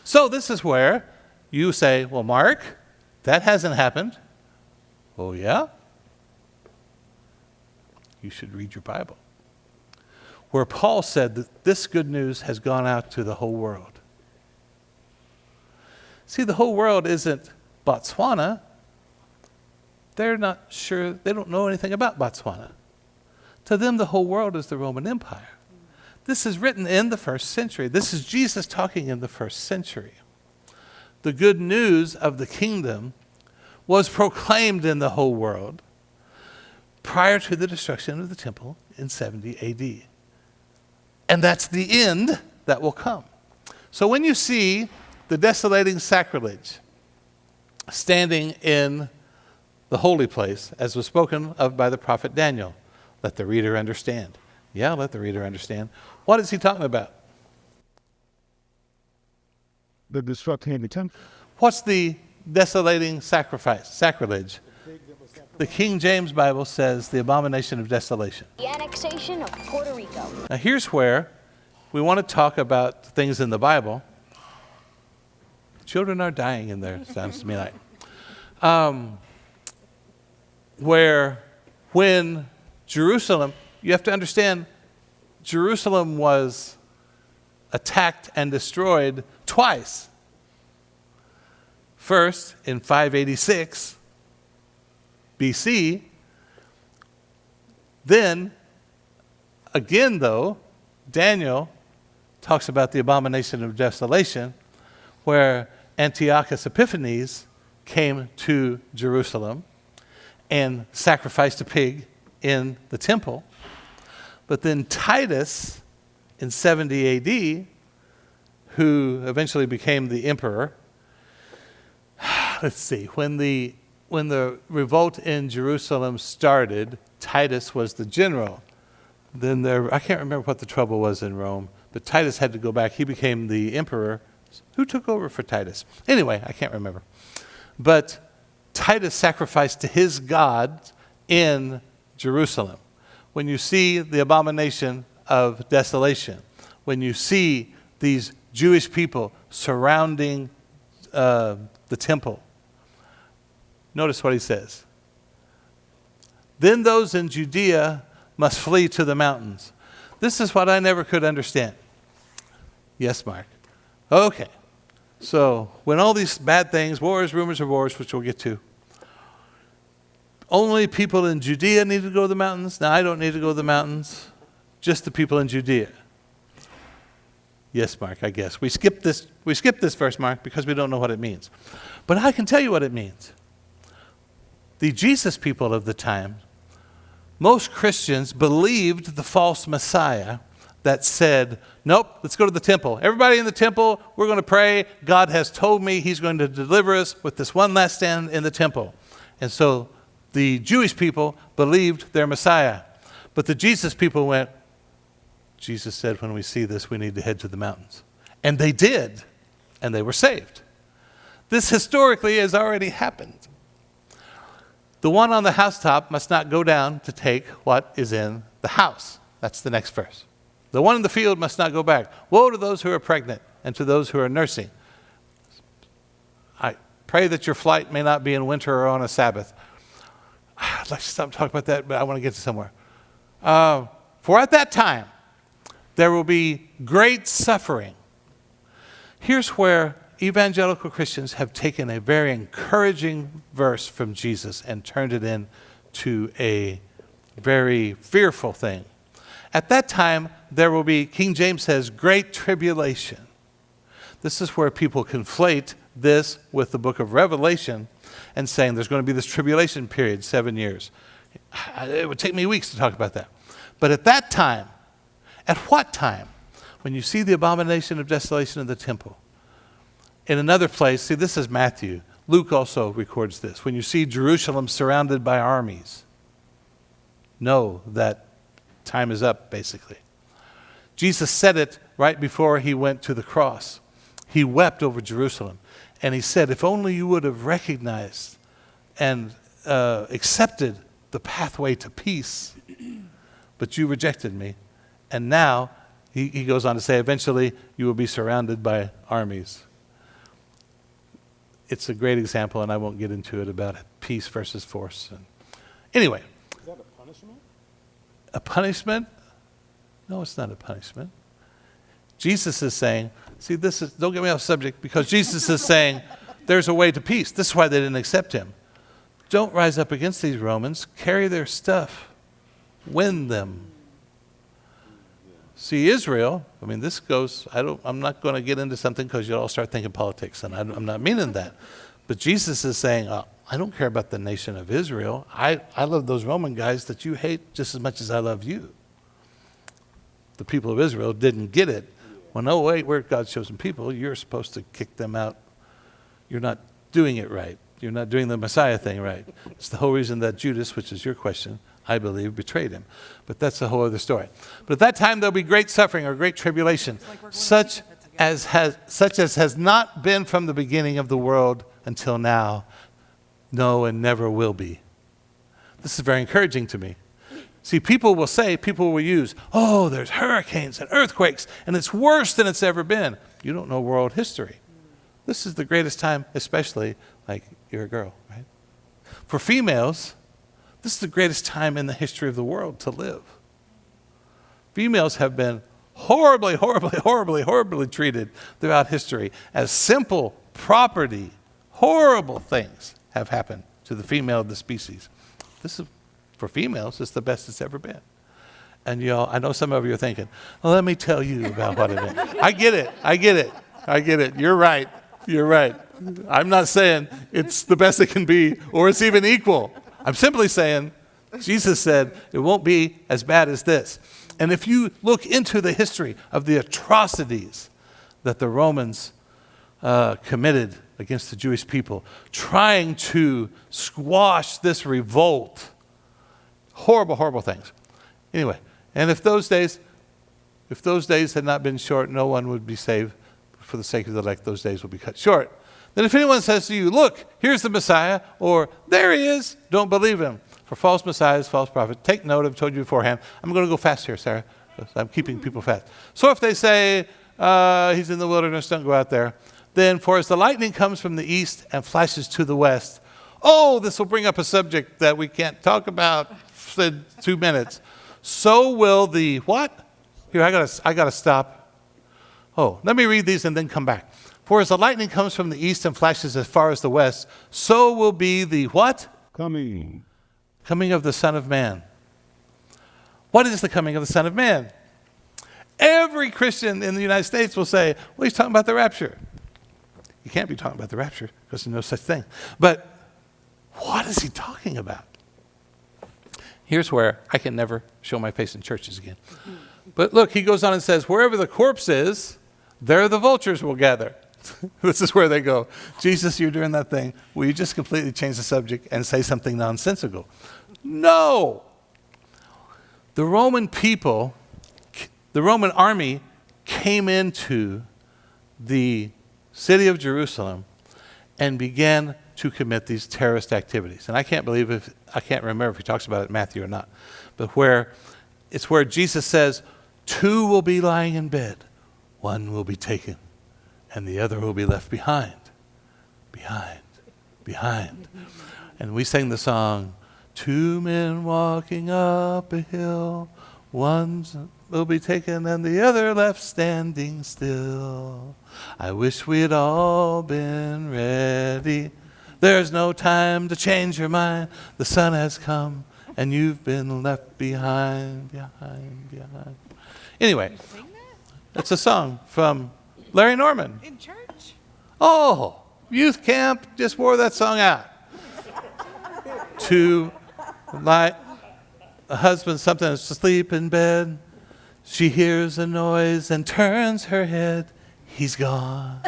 So this is where you say, well, Mark, that hasn't happened. Oh, yeah? You should read your Bible. Where Paul said that this good news has gone out to the whole world. See, the whole world isn't Botswana. They're not sure, they don't know anything about Botswana. To them, the whole world is the Roman Empire. This is written in the first century. This is Jesus talking in the first century. The good news of the kingdom was proclaimed in the whole world prior to the destruction of the temple in 70 AD. And that's the end that will come. So when you see the desolating sacrilege standing in the holy place, as was spoken of by the prophet Daniel, let the reader understand. Yeah, let the reader understand. What is he talking about? The destruction of the temple. What's the desolating sacrilege? The King James Bible says the abomination of desolation. The annexation of Puerto Rico. Now here's where we want to talk about things in the Bible. Children are dying in there, sounds to me like. Where when Jerusalem, you have to understand, Jerusalem was attacked and destroyed twice. First, in 586 BC. Then, again though, Daniel talks about the abomination of desolation, where Antiochus Epiphanes came to Jerusalem and sacrificed a pig in the temple. But then Titus, in 70 AD, who eventually became the emperor, let's see, when the revolt in Jerusalem started, Titus was the general. Then I can't remember what the trouble was in Rome, but Titus had to go back. He became the emperor. Who took over for Titus? Anyway, I can't remember. But Titus sacrificed to his God in Jerusalem. When you see the abomination of desolation, when you see these Jewish people surrounding the temple, notice what he says. Then those in Judea must flee to the mountains. This is what I never could understand. Yes, Mark. Okay. So when all these bad things, wars, rumors of wars, which we'll get to, only people in Judea need to go to the mountains. Now, I don't need to go to the mountains. Just the people in Judea. Yes, Mark, I guess. We skip this verse, Mark, because we don't know what it means. But I can tell you what it means. The Jesus people of the time, most Christians believed the false Messiah that said, nope, let's go to the temple. Everybody in the temple, we're going to pray. God has told me he's going to deliver us with this one last stand in the temple. And so the Jewish people believed their Messiah. But the Jesus people went, Jesus said, when we see this, we need to head to the mountains. And they did, and they were saved. This historically has already happened. The one on the housetop must not go down to take what is in the house. That's the next verse. The one in the field must not go back. Woe to those who are pregnant and to those who are nursing. I pray that your flight may not be in winter or on a Sabbath. I'd like to stop talking about that, but I want to get to somewhere. For at that time, there will be great suffering. Here's where evangelical Christians have taken a very encouraging verse from Jesus and turned it into a very fearful thing. At that time, there will be, King James says, great tribulation. This is where people conflate this with the book of Revelation and saying there's going to be this tribulation period, 7 years. It would take me weeks to talk about that. But at that time, at what time? When you see the abomination of desolation in the temple. In another place, see, this is Matthew. Luke also records this. When you see Jerusalem surrounded by armies, know that time is up, basically. Jesus said it right before he went to the cross. He wept over Jerusalem. And he said, if only you would have recognized and accepted the pathway to peace, but you rejected me. And now, he goes on to say, eventually you will be surrounded by armies. It's a great example, and I won't get into it about it. Peace versus force. Anyway. Is that a punishment? A punishment? No, it's not a punishment. Jesus is saying, see, this is, don't get me off subject, because Jesus is saying there's a way to peace. This is why they didn't accept him. Don't rise up against these Romans. Carry their stuff. Win them. See, Israel, I mean, this goes, I'm not going to get into something because you'll all start thinking politics, and I'm not meaning that. But Jesus is saying, I don't care about the nation of Israel. I love those Roman guys that you hate just as much as I love you. The people of Israel didn't get it. Well, no, wait, we're God's chosen people. You're supposed to kick them out. You're not doing it right. You're not doing the Messiah thing right. It's the whole reason that Judas, which is your question, I believe, betrayed him. But that's a whole other story. But at that time, there'll be great suffering or great tribulation, such as has not been from the beginning of the world until now, no, and never will be. This is very encouraging to me. See, people will use, oh, there's hurricanes and earthquakes, and it's worse than it's ever been. You don't know world history. This is the greatest time, especially, like, you're a girl, right? For females, this is the greatest time in the history of the world to live. Females have been horribly, horribly, horribly, horribly treated throughout history as simple property. Horrible things have happened to the female of the species. This is, for females, it's the best it's ever been. And y'all, I know some of you are thinking, well, let me tell you about what it meant. I get it. You're right. I'm not saying it's the best it can be or it's even equal. I'm simply saying, Jesus said it won't be as bad as this. And if you look into the history of the atrocities that the Romans committed against the Jewish people, trying to squash this revolt, horrible, horrible things. Anyway, and if those days had not been short, no one would be saved. For the sake of the elect, those days will be cut short. Then if anyone says to you, look, here's the Messiah, or there he is, don't believe him. For false messiahs, false prophets, take note, I've told you beforehand. I'm going to go fast here, Sarah. I'm keeping people fast. So if they say, he's in the wilderness, don't go out there. Then for as the lightning comes from the east and flashes to the west, oh, this will bring up a subject that we can't talk about in 2 minutes. So will the what? Here, I gotta stop. Oh, let me read these and then come back. For as the lightning comes from the east and flashes as far as the west, so will be the what? Coming Coming of the Son of Man. What is the coming of the Son of Man? Every Christian in the United States will say, well, he's talking about the rapture. You can't be talking about the rapture because there's no such thing. But what is he talking about? Here's where I can never show my face in churches again. But look, he goes on and says, wherever the corpse is, there the vultures will gather. This is where they go. Jesus, you're doing that thing. Will you just completely change the subject and say something nonsensical? No. The Roman people, the Roman army came into the city of Jerusalem and began to commit these terrorist activities. And I can't remember if he talks about it in Matthew or not, but it's where Jesus says, 2 will be lying in bed. 1 will be taken, and the other will be left behind. Behind. Behind. And we sang the song, 2 men walking up a hill, 1 will be taken and the other left standing still. I wish we'd all been ready. There's no time to change your mind. The sun has come and you've been left behind. Anyway, it's a song from Larry Norman. In church? Oh, youth camp just wore that song out. To like a husband sometimes asleep in bed, she hears a noise and turns her head. He's gone.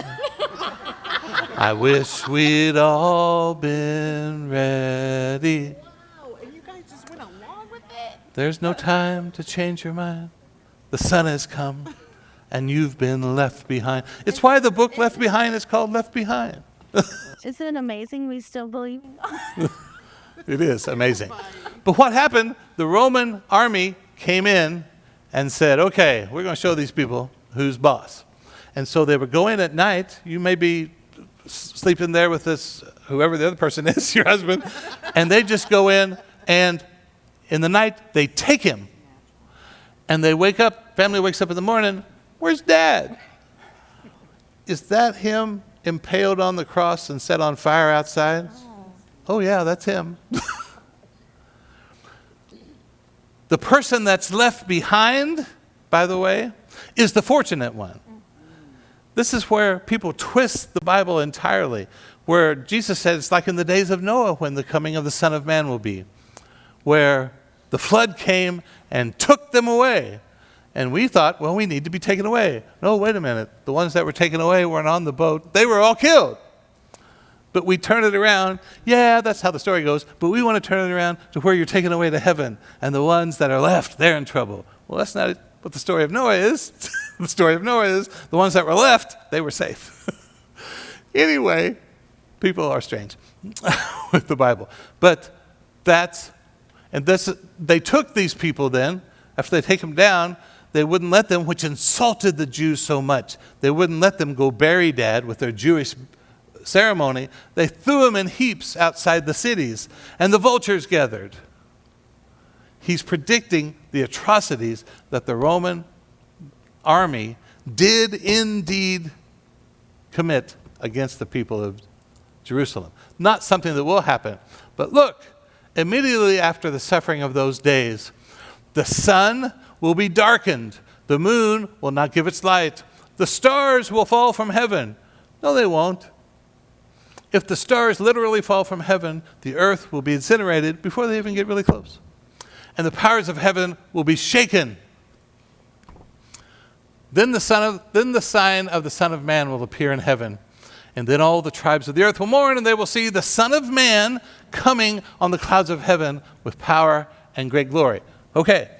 I wish we'd all been ready. Wow, and you guys just went along with it? There's no time to change your mind. The sun has come and you've been left behind. It's why the book Left Behind is called Left Behind. Isn't it amazing we still believe? It is amazing. But what happened? The Roman army came in and said, okay, we're going to show these people who's boss. And so they would go in at night. You may be sleeping there with this, whoever the other person is, your husband. And they just go in, and in the night, they take him. And they wake up, family wakes up in the morning, where's Dad? Is that him impaled on the cross and set on fire outside? Oh yeah, that's him. The person that's left behind, by the way, is the fortunate one. This is where people twist the Bible entirely, where Jesus said it's like in the days of Noah when the coming of the Son of Man will be, where the flood came and took them away. And we thought, well, we need to be taken away. No, wait a minute. The ones that were taken away weren't on the boat. They were all killed. But we turn it around. Yeah, that's how the story goes. But we want to turn it around to where you're taken away to heaven. And the ones that are left, they're in trouble. Well, that's not what the story of Noah is. The story of Noah is the ones that were left, they were safe. Anyway, people are strange with the Bible. But they took these people then, after they take them down, they wouldn't let them, which insulted the Jews so much. They wouldn't let them go bury Dad with their Jewish ceremony. They threw him in heaps outside the cities, and the vultures gathered. He's predicting the atrocities that the Roman army did indeed commit against the people of Jerusalem. Not something that will happen. But look, immediately after the suffering of those days, the sun will be darkened. The moon will not give its light. The stars will fall from heaven. No, they won't. If the stars literally fall from heaven, the earth will be incinerated before they even get really close. And the powers of heaven will be shaken. Then the sign of the Son of Man will appear in heaven. And then all the tribes of the earth will mourn, and they will see the Son of Man coming on the clouds of heaven with power and great glory. Okay.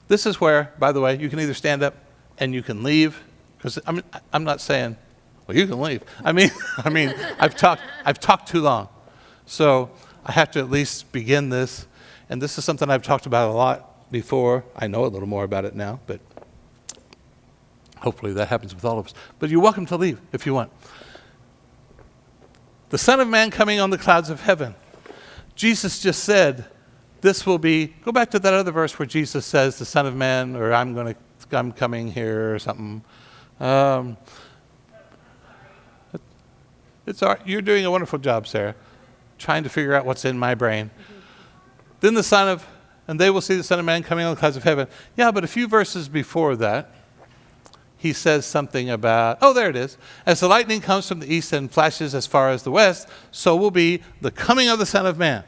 This is where, by the way, you can either stand up and you can leave. Because I'm not saying, well, you can leave. I mean, I've talked too long. So I have to at least begin this. And this is something I've talked about a lot before. I know a little more about it now, but hopefully that happens with all of us. But you're welcome to leave if you want. The Son of Man coming on the clouds of heaven. Jesus just said, this will be, go back to that other verse where Jesus says, the Son of Man, or I'm coming here or something. You're doing a wonderful job, Sarah, trying to figure out what's in my brain. Then and they will see the Son of Man coming on the clouds of heaven. Yeah, but a few verses before that, he says something about, oh, there it is. As the lightning comes from the east and flashes as far as the west, so will be the coming of the Son of Man.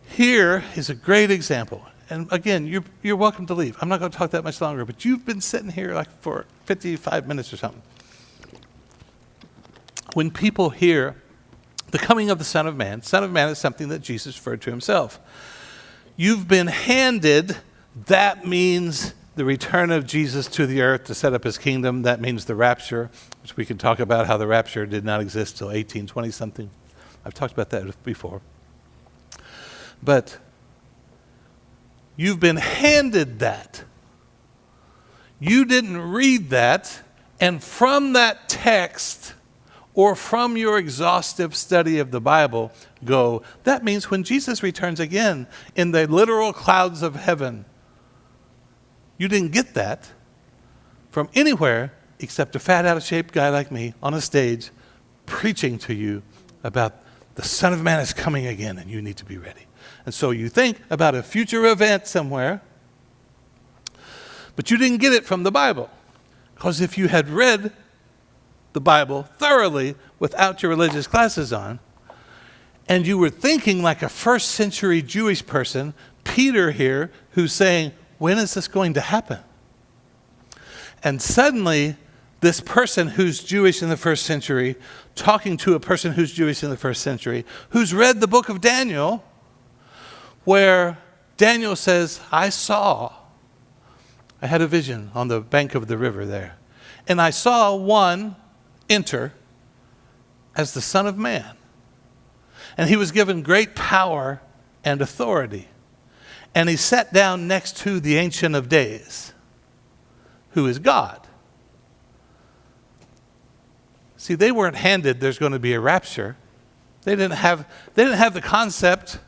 Here is a great example. And again, you're welcome to leave. I'm not going to talk that much longer, but you've been sitting here like for 55 minutes or something. When people hear the coming of the Son of Man is something that Jesus referred to himself. You've been handed, that means the return of Jesus to the earth to set up his kingdom. That means the rapture, which we can talk about how the rapture did not exist till 1820-something. I've talked about that before. But You've been handed that. You didn't read that, and from that text or from your exhaustive study of the Bible, go, that means when Jesus returns again in the literal clouds of heaven, you didn't get that from anywhere except a fat, out-of-shape guy like me on a stage preaching to you about the Son of Man is coming again and you need to be ready. And so you think about a future event somewhere, but you didn't get it from the Bible. Because if you had read the Bible thoroughly without your religious glasses on, and you were thinking like a first century Jewish person, Peter here, who's saying, when is this going to happen? And suddenly, this person who's Jewish in the first century, talking to a person who's Jewish in the first century, who's read the book of Daniel, where Daniel says, I had a vision on the bank of the river there, and I saw one enter as the Son of Man. And he was given great power and authority. And he sat down next to the Ancient of Days, who is God. See, they weren't handed there's going to be a rapture. They didn't have the concept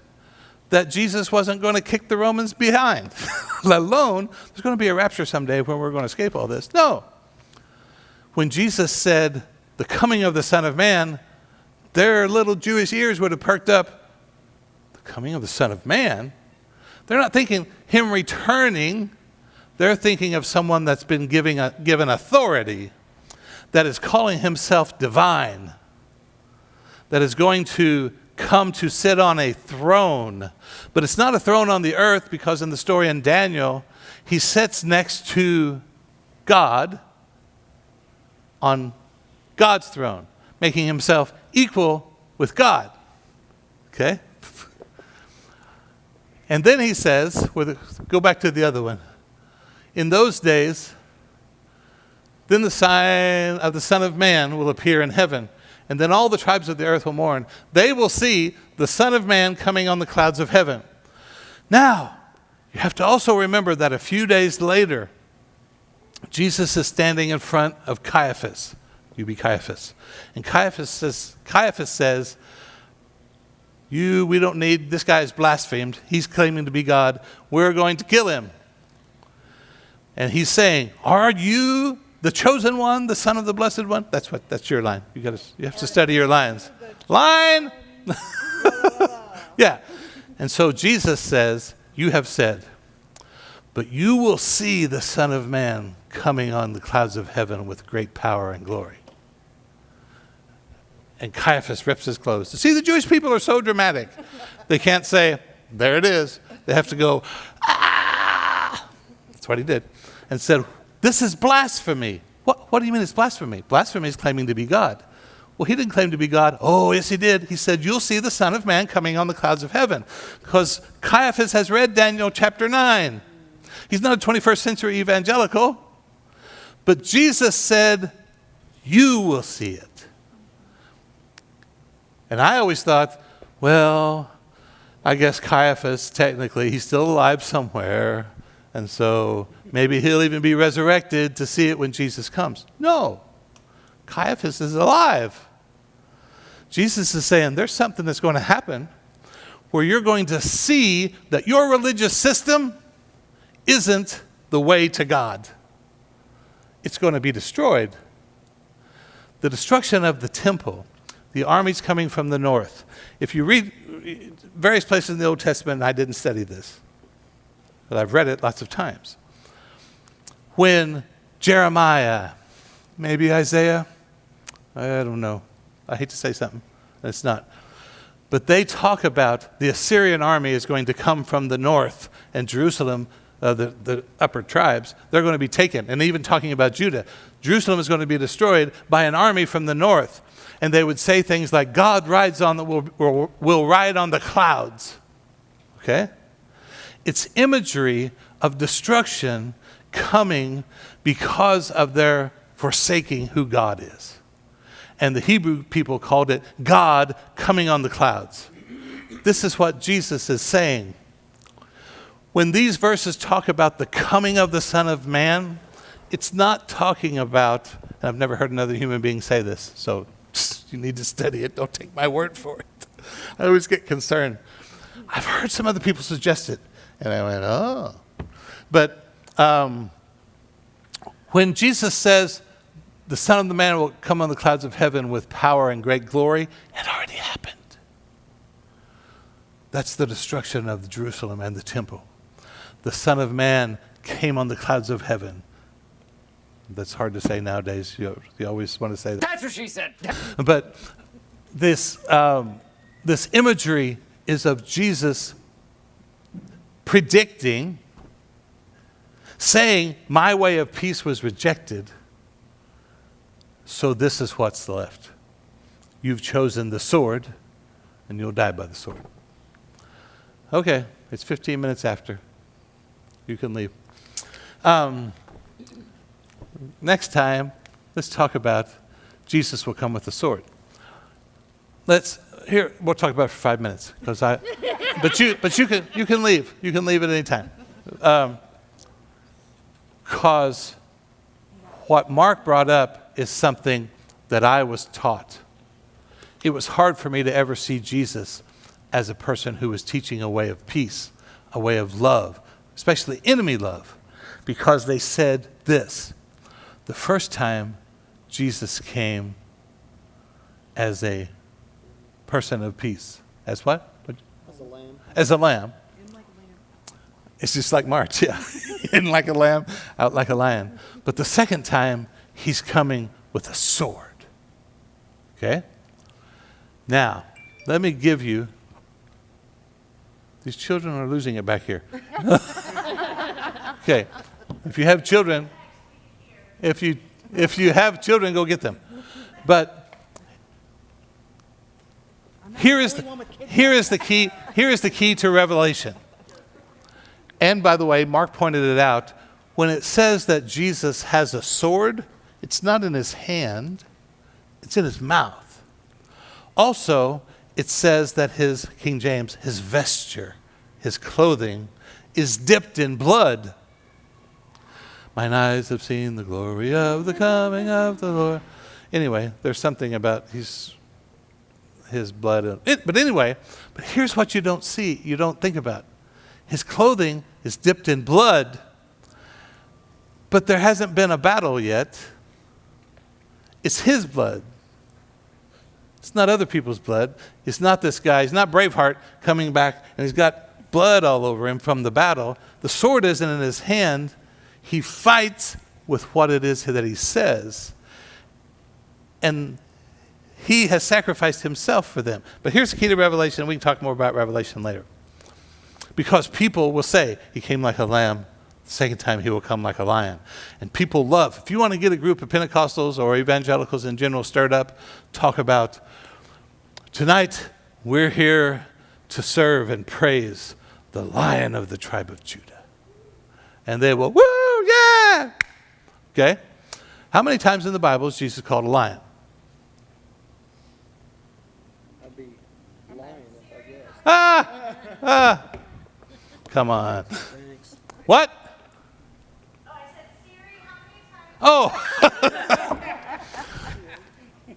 that Jesus wasn't going to kick the Romans behind, let alone there's going to be a rapture someday when we're going to escape all this. No. When Jesus said the coming of the Son of Man, their little Jewish ears would have perked up. The coming of the Son of Man? They're not thinking him returning. They're thinking of someone that's been given authority, that is calling himself divine, that is going to come to sit on a throne. But it's not a throne on the earth, because in the story in Daniel, he sits next to God on God's throne, making himself equal with God. Okay? And then he says, go back to the other one. In those days, then the sign of the Son of Man will appear in heaven, and then all the tribes of the earth will mourn. They will see the Son of Man coming on the clouds of heaven. Now, you have to also remember that a few days later, Jesus is standing in front of Caiaphas. You be Caiaphas. And Caiaphas says, we don't need, this guy is blasphemed. He's claiming to be God. We're going to kill him. And he's saying, are you the chosen one, the Son of the Blessed One? That's your line. You have to study your lines. Line! Yeah. And so Jesus says, you have said, but you will see the Son of Man coming on the clouds of heaven with great power and glory. And Caiaphas rips his clothes. See, the Jewish people are so dramatic. They can't say, there it is. They have to go, ah! That's what he did. And said, this is blasphemy. What do you mean it's blasphemy? Blasphemy is claiming to be God. Well, he didn't claim to be God. Oh, yes, he did. He said, you'll see the Son of Man coming on the clouds of heaven. Because Caiaphas has read Daniel chapter 9. He's not a 21st century evangelical. But Jesus said, you will see it. And I always thought, well, I guess Caiaphas, technically, he's still alive somewhere. And so maybe he'll even be resurrected to see it when Jesus comes. No. Caiaphas is alive. Jesus is saying there's something that's going to happen where you're going to see that your religious system isn't the way to God. It's going to be destroyed. The destruction of the temple, the armies coming from the north. If you read various places in the Old Testament, and I didn't study this, but I've read it lots of times. When Jeremiah, maybe Isaiah, I don't know. I hate to say something, and it's not. But they talk about the Assyrian army is going to come from the north, and Jerusalem, the upper tribes, they're going to be taken. And even talking about Judah, Jerusalem is going to be destroyed by an army from the north. And they would say things like, God will ride on the clouds. Okay? It's imagery of destruction coming because of their forsaking who God is. And the Hebrew people called it God coming on the clouds. This is what Jesus is saying. when these verses talk about the coming of the Son of Man, it's not talking about, and I've never heard another human being say this, so you need to study it. Don't take my word for it. I always get concerned. I've heard some other people suggest it, and I went, oh. But when Jesus says the Son of the Man will come on the clouds of heaven with power and great glory, it already happened. That's the destruction of Jerusalem and the temple. The Son of Man came on the clouds of heaven. That's hard to say nowadays. You always want to say that. That's what she said. But this imagery is of Jesus predicting, saying, my way of peace was rejected, so this is what's left. You've chosen the sword, and you'll die by the sword. Okay, it's 15 minutes after. You can leave. Next time, let's talk about Jesus will come with a sword. We'll talk about it for 5 minutes, but you can leave. You can leave at any time. Because what Mark brought up is something that I was taught. It was hard for me to ever see Jesus as a person who was teaching a way of peace, a way of love, especially enemy love, because they said this. The first time Jesus came as a person of peace. As what? As a lamb. As a lamb. It's just like March, yeah. In like a lamb, out like a lion. But the second time, he's coming with a sword. Okay? Now, let me give you, these children are losing it back here. Okay, if you have children, if you have children, go get them. But here is the key to Revelation. And by the way, Mark pointed it out. When it says that Jesus has a sword, it's not in his hand, it's in his mouth. Also, it says that his, King James, his vesture, his clothing, is dipped in blood. Mine eyes have seen the glory of the coming of the Lord. Anyway, there's something about his blood. But here's what you don't see, you don't think about. His clothing is dipped in blood, but there hasn't been a battle yet. It's his blood. It's not other people's blood. It's not this guy. He's not Braveheart coming back and he's got blood all over him from the battle. The sword isn't in his hand. He fights with what it is that he says. And he has sacrificed himself for them. But here's the key to Revelation. We can talk more about Revelation later. Because people will say, he came like a lamb. The second time he will come like a lion. And people love, if you want to get a group of Pentecostals or evangelicals in general stirred up, talk about, tonight we're here to serve and praise the Lion of the tribe of Judah. And they will, woo, yeah! Okay? How many times in the Bible is Jesus called a lion? I'd be lying if I guess. Come on. What? Oh,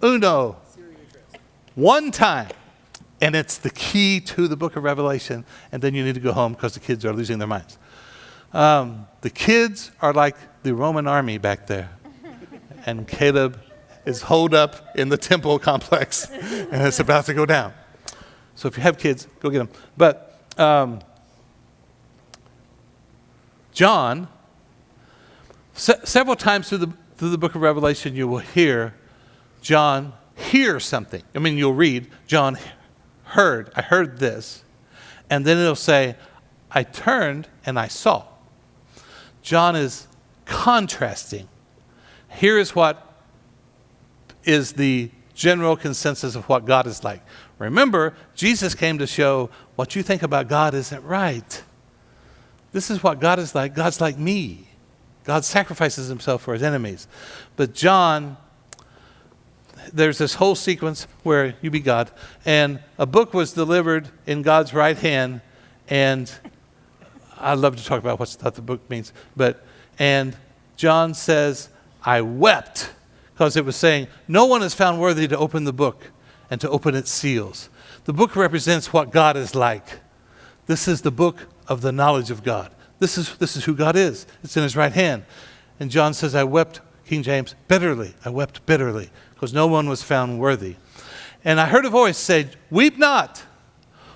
uno. One time. And it's the key to the book of Revelation. And then you need to go home because the kids are losing their minds. The kids are like the Roman army back there. And Caleb is holed up in the temple complex. And it's about to go down. So if you have kids, go get them. But John, several times through the book of Revelation, you will hear John hear something. I mean, you'll read, John I heard this. And then it'll say, I turned and I saw. John is contrasting. Here is what is the general consensus of what God is like. Remember, Jesus came to show what you think about God isn't right. This is what God is like. God's like me. God sacrifices himself for his enemies. But John, there's this whole sequence where you be God, and a book was delivered in God's right hand, and I love to talk about what the book means. And John says, I wept, because it was saying, no one is found worthy to open the book and to open its seals. The book represents what God is like. This is the book of the knowledge of God. This is who God is. It's in his right hand. And John says, I wept, King James, bitterly. I wept bitterly, because no one was found worthy. And I heard a voice say, weep not,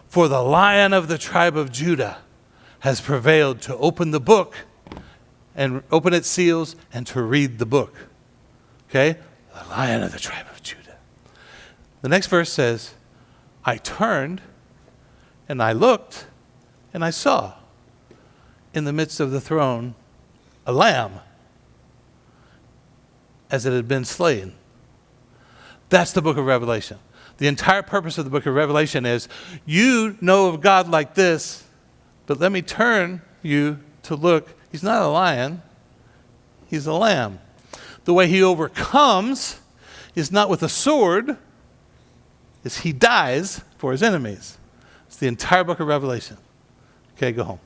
for the Lion of the tribe of Judah has prevailed to open the book and open its seals and to read the book. Okay? The Lion of the tribe of Judah. The next verse says, I turned and I looked and I saw in the midst of the throne a lamb as it had been slain. That's the book of Revelation. The entire purpose of the book of Revelation is, you know of God like this, but let me turn you to look. He's not a lion. He's a lamb. The way he overcomes is not with a sword, is he dies for his enemies. It's the entire book of Revelation. Okay, go home.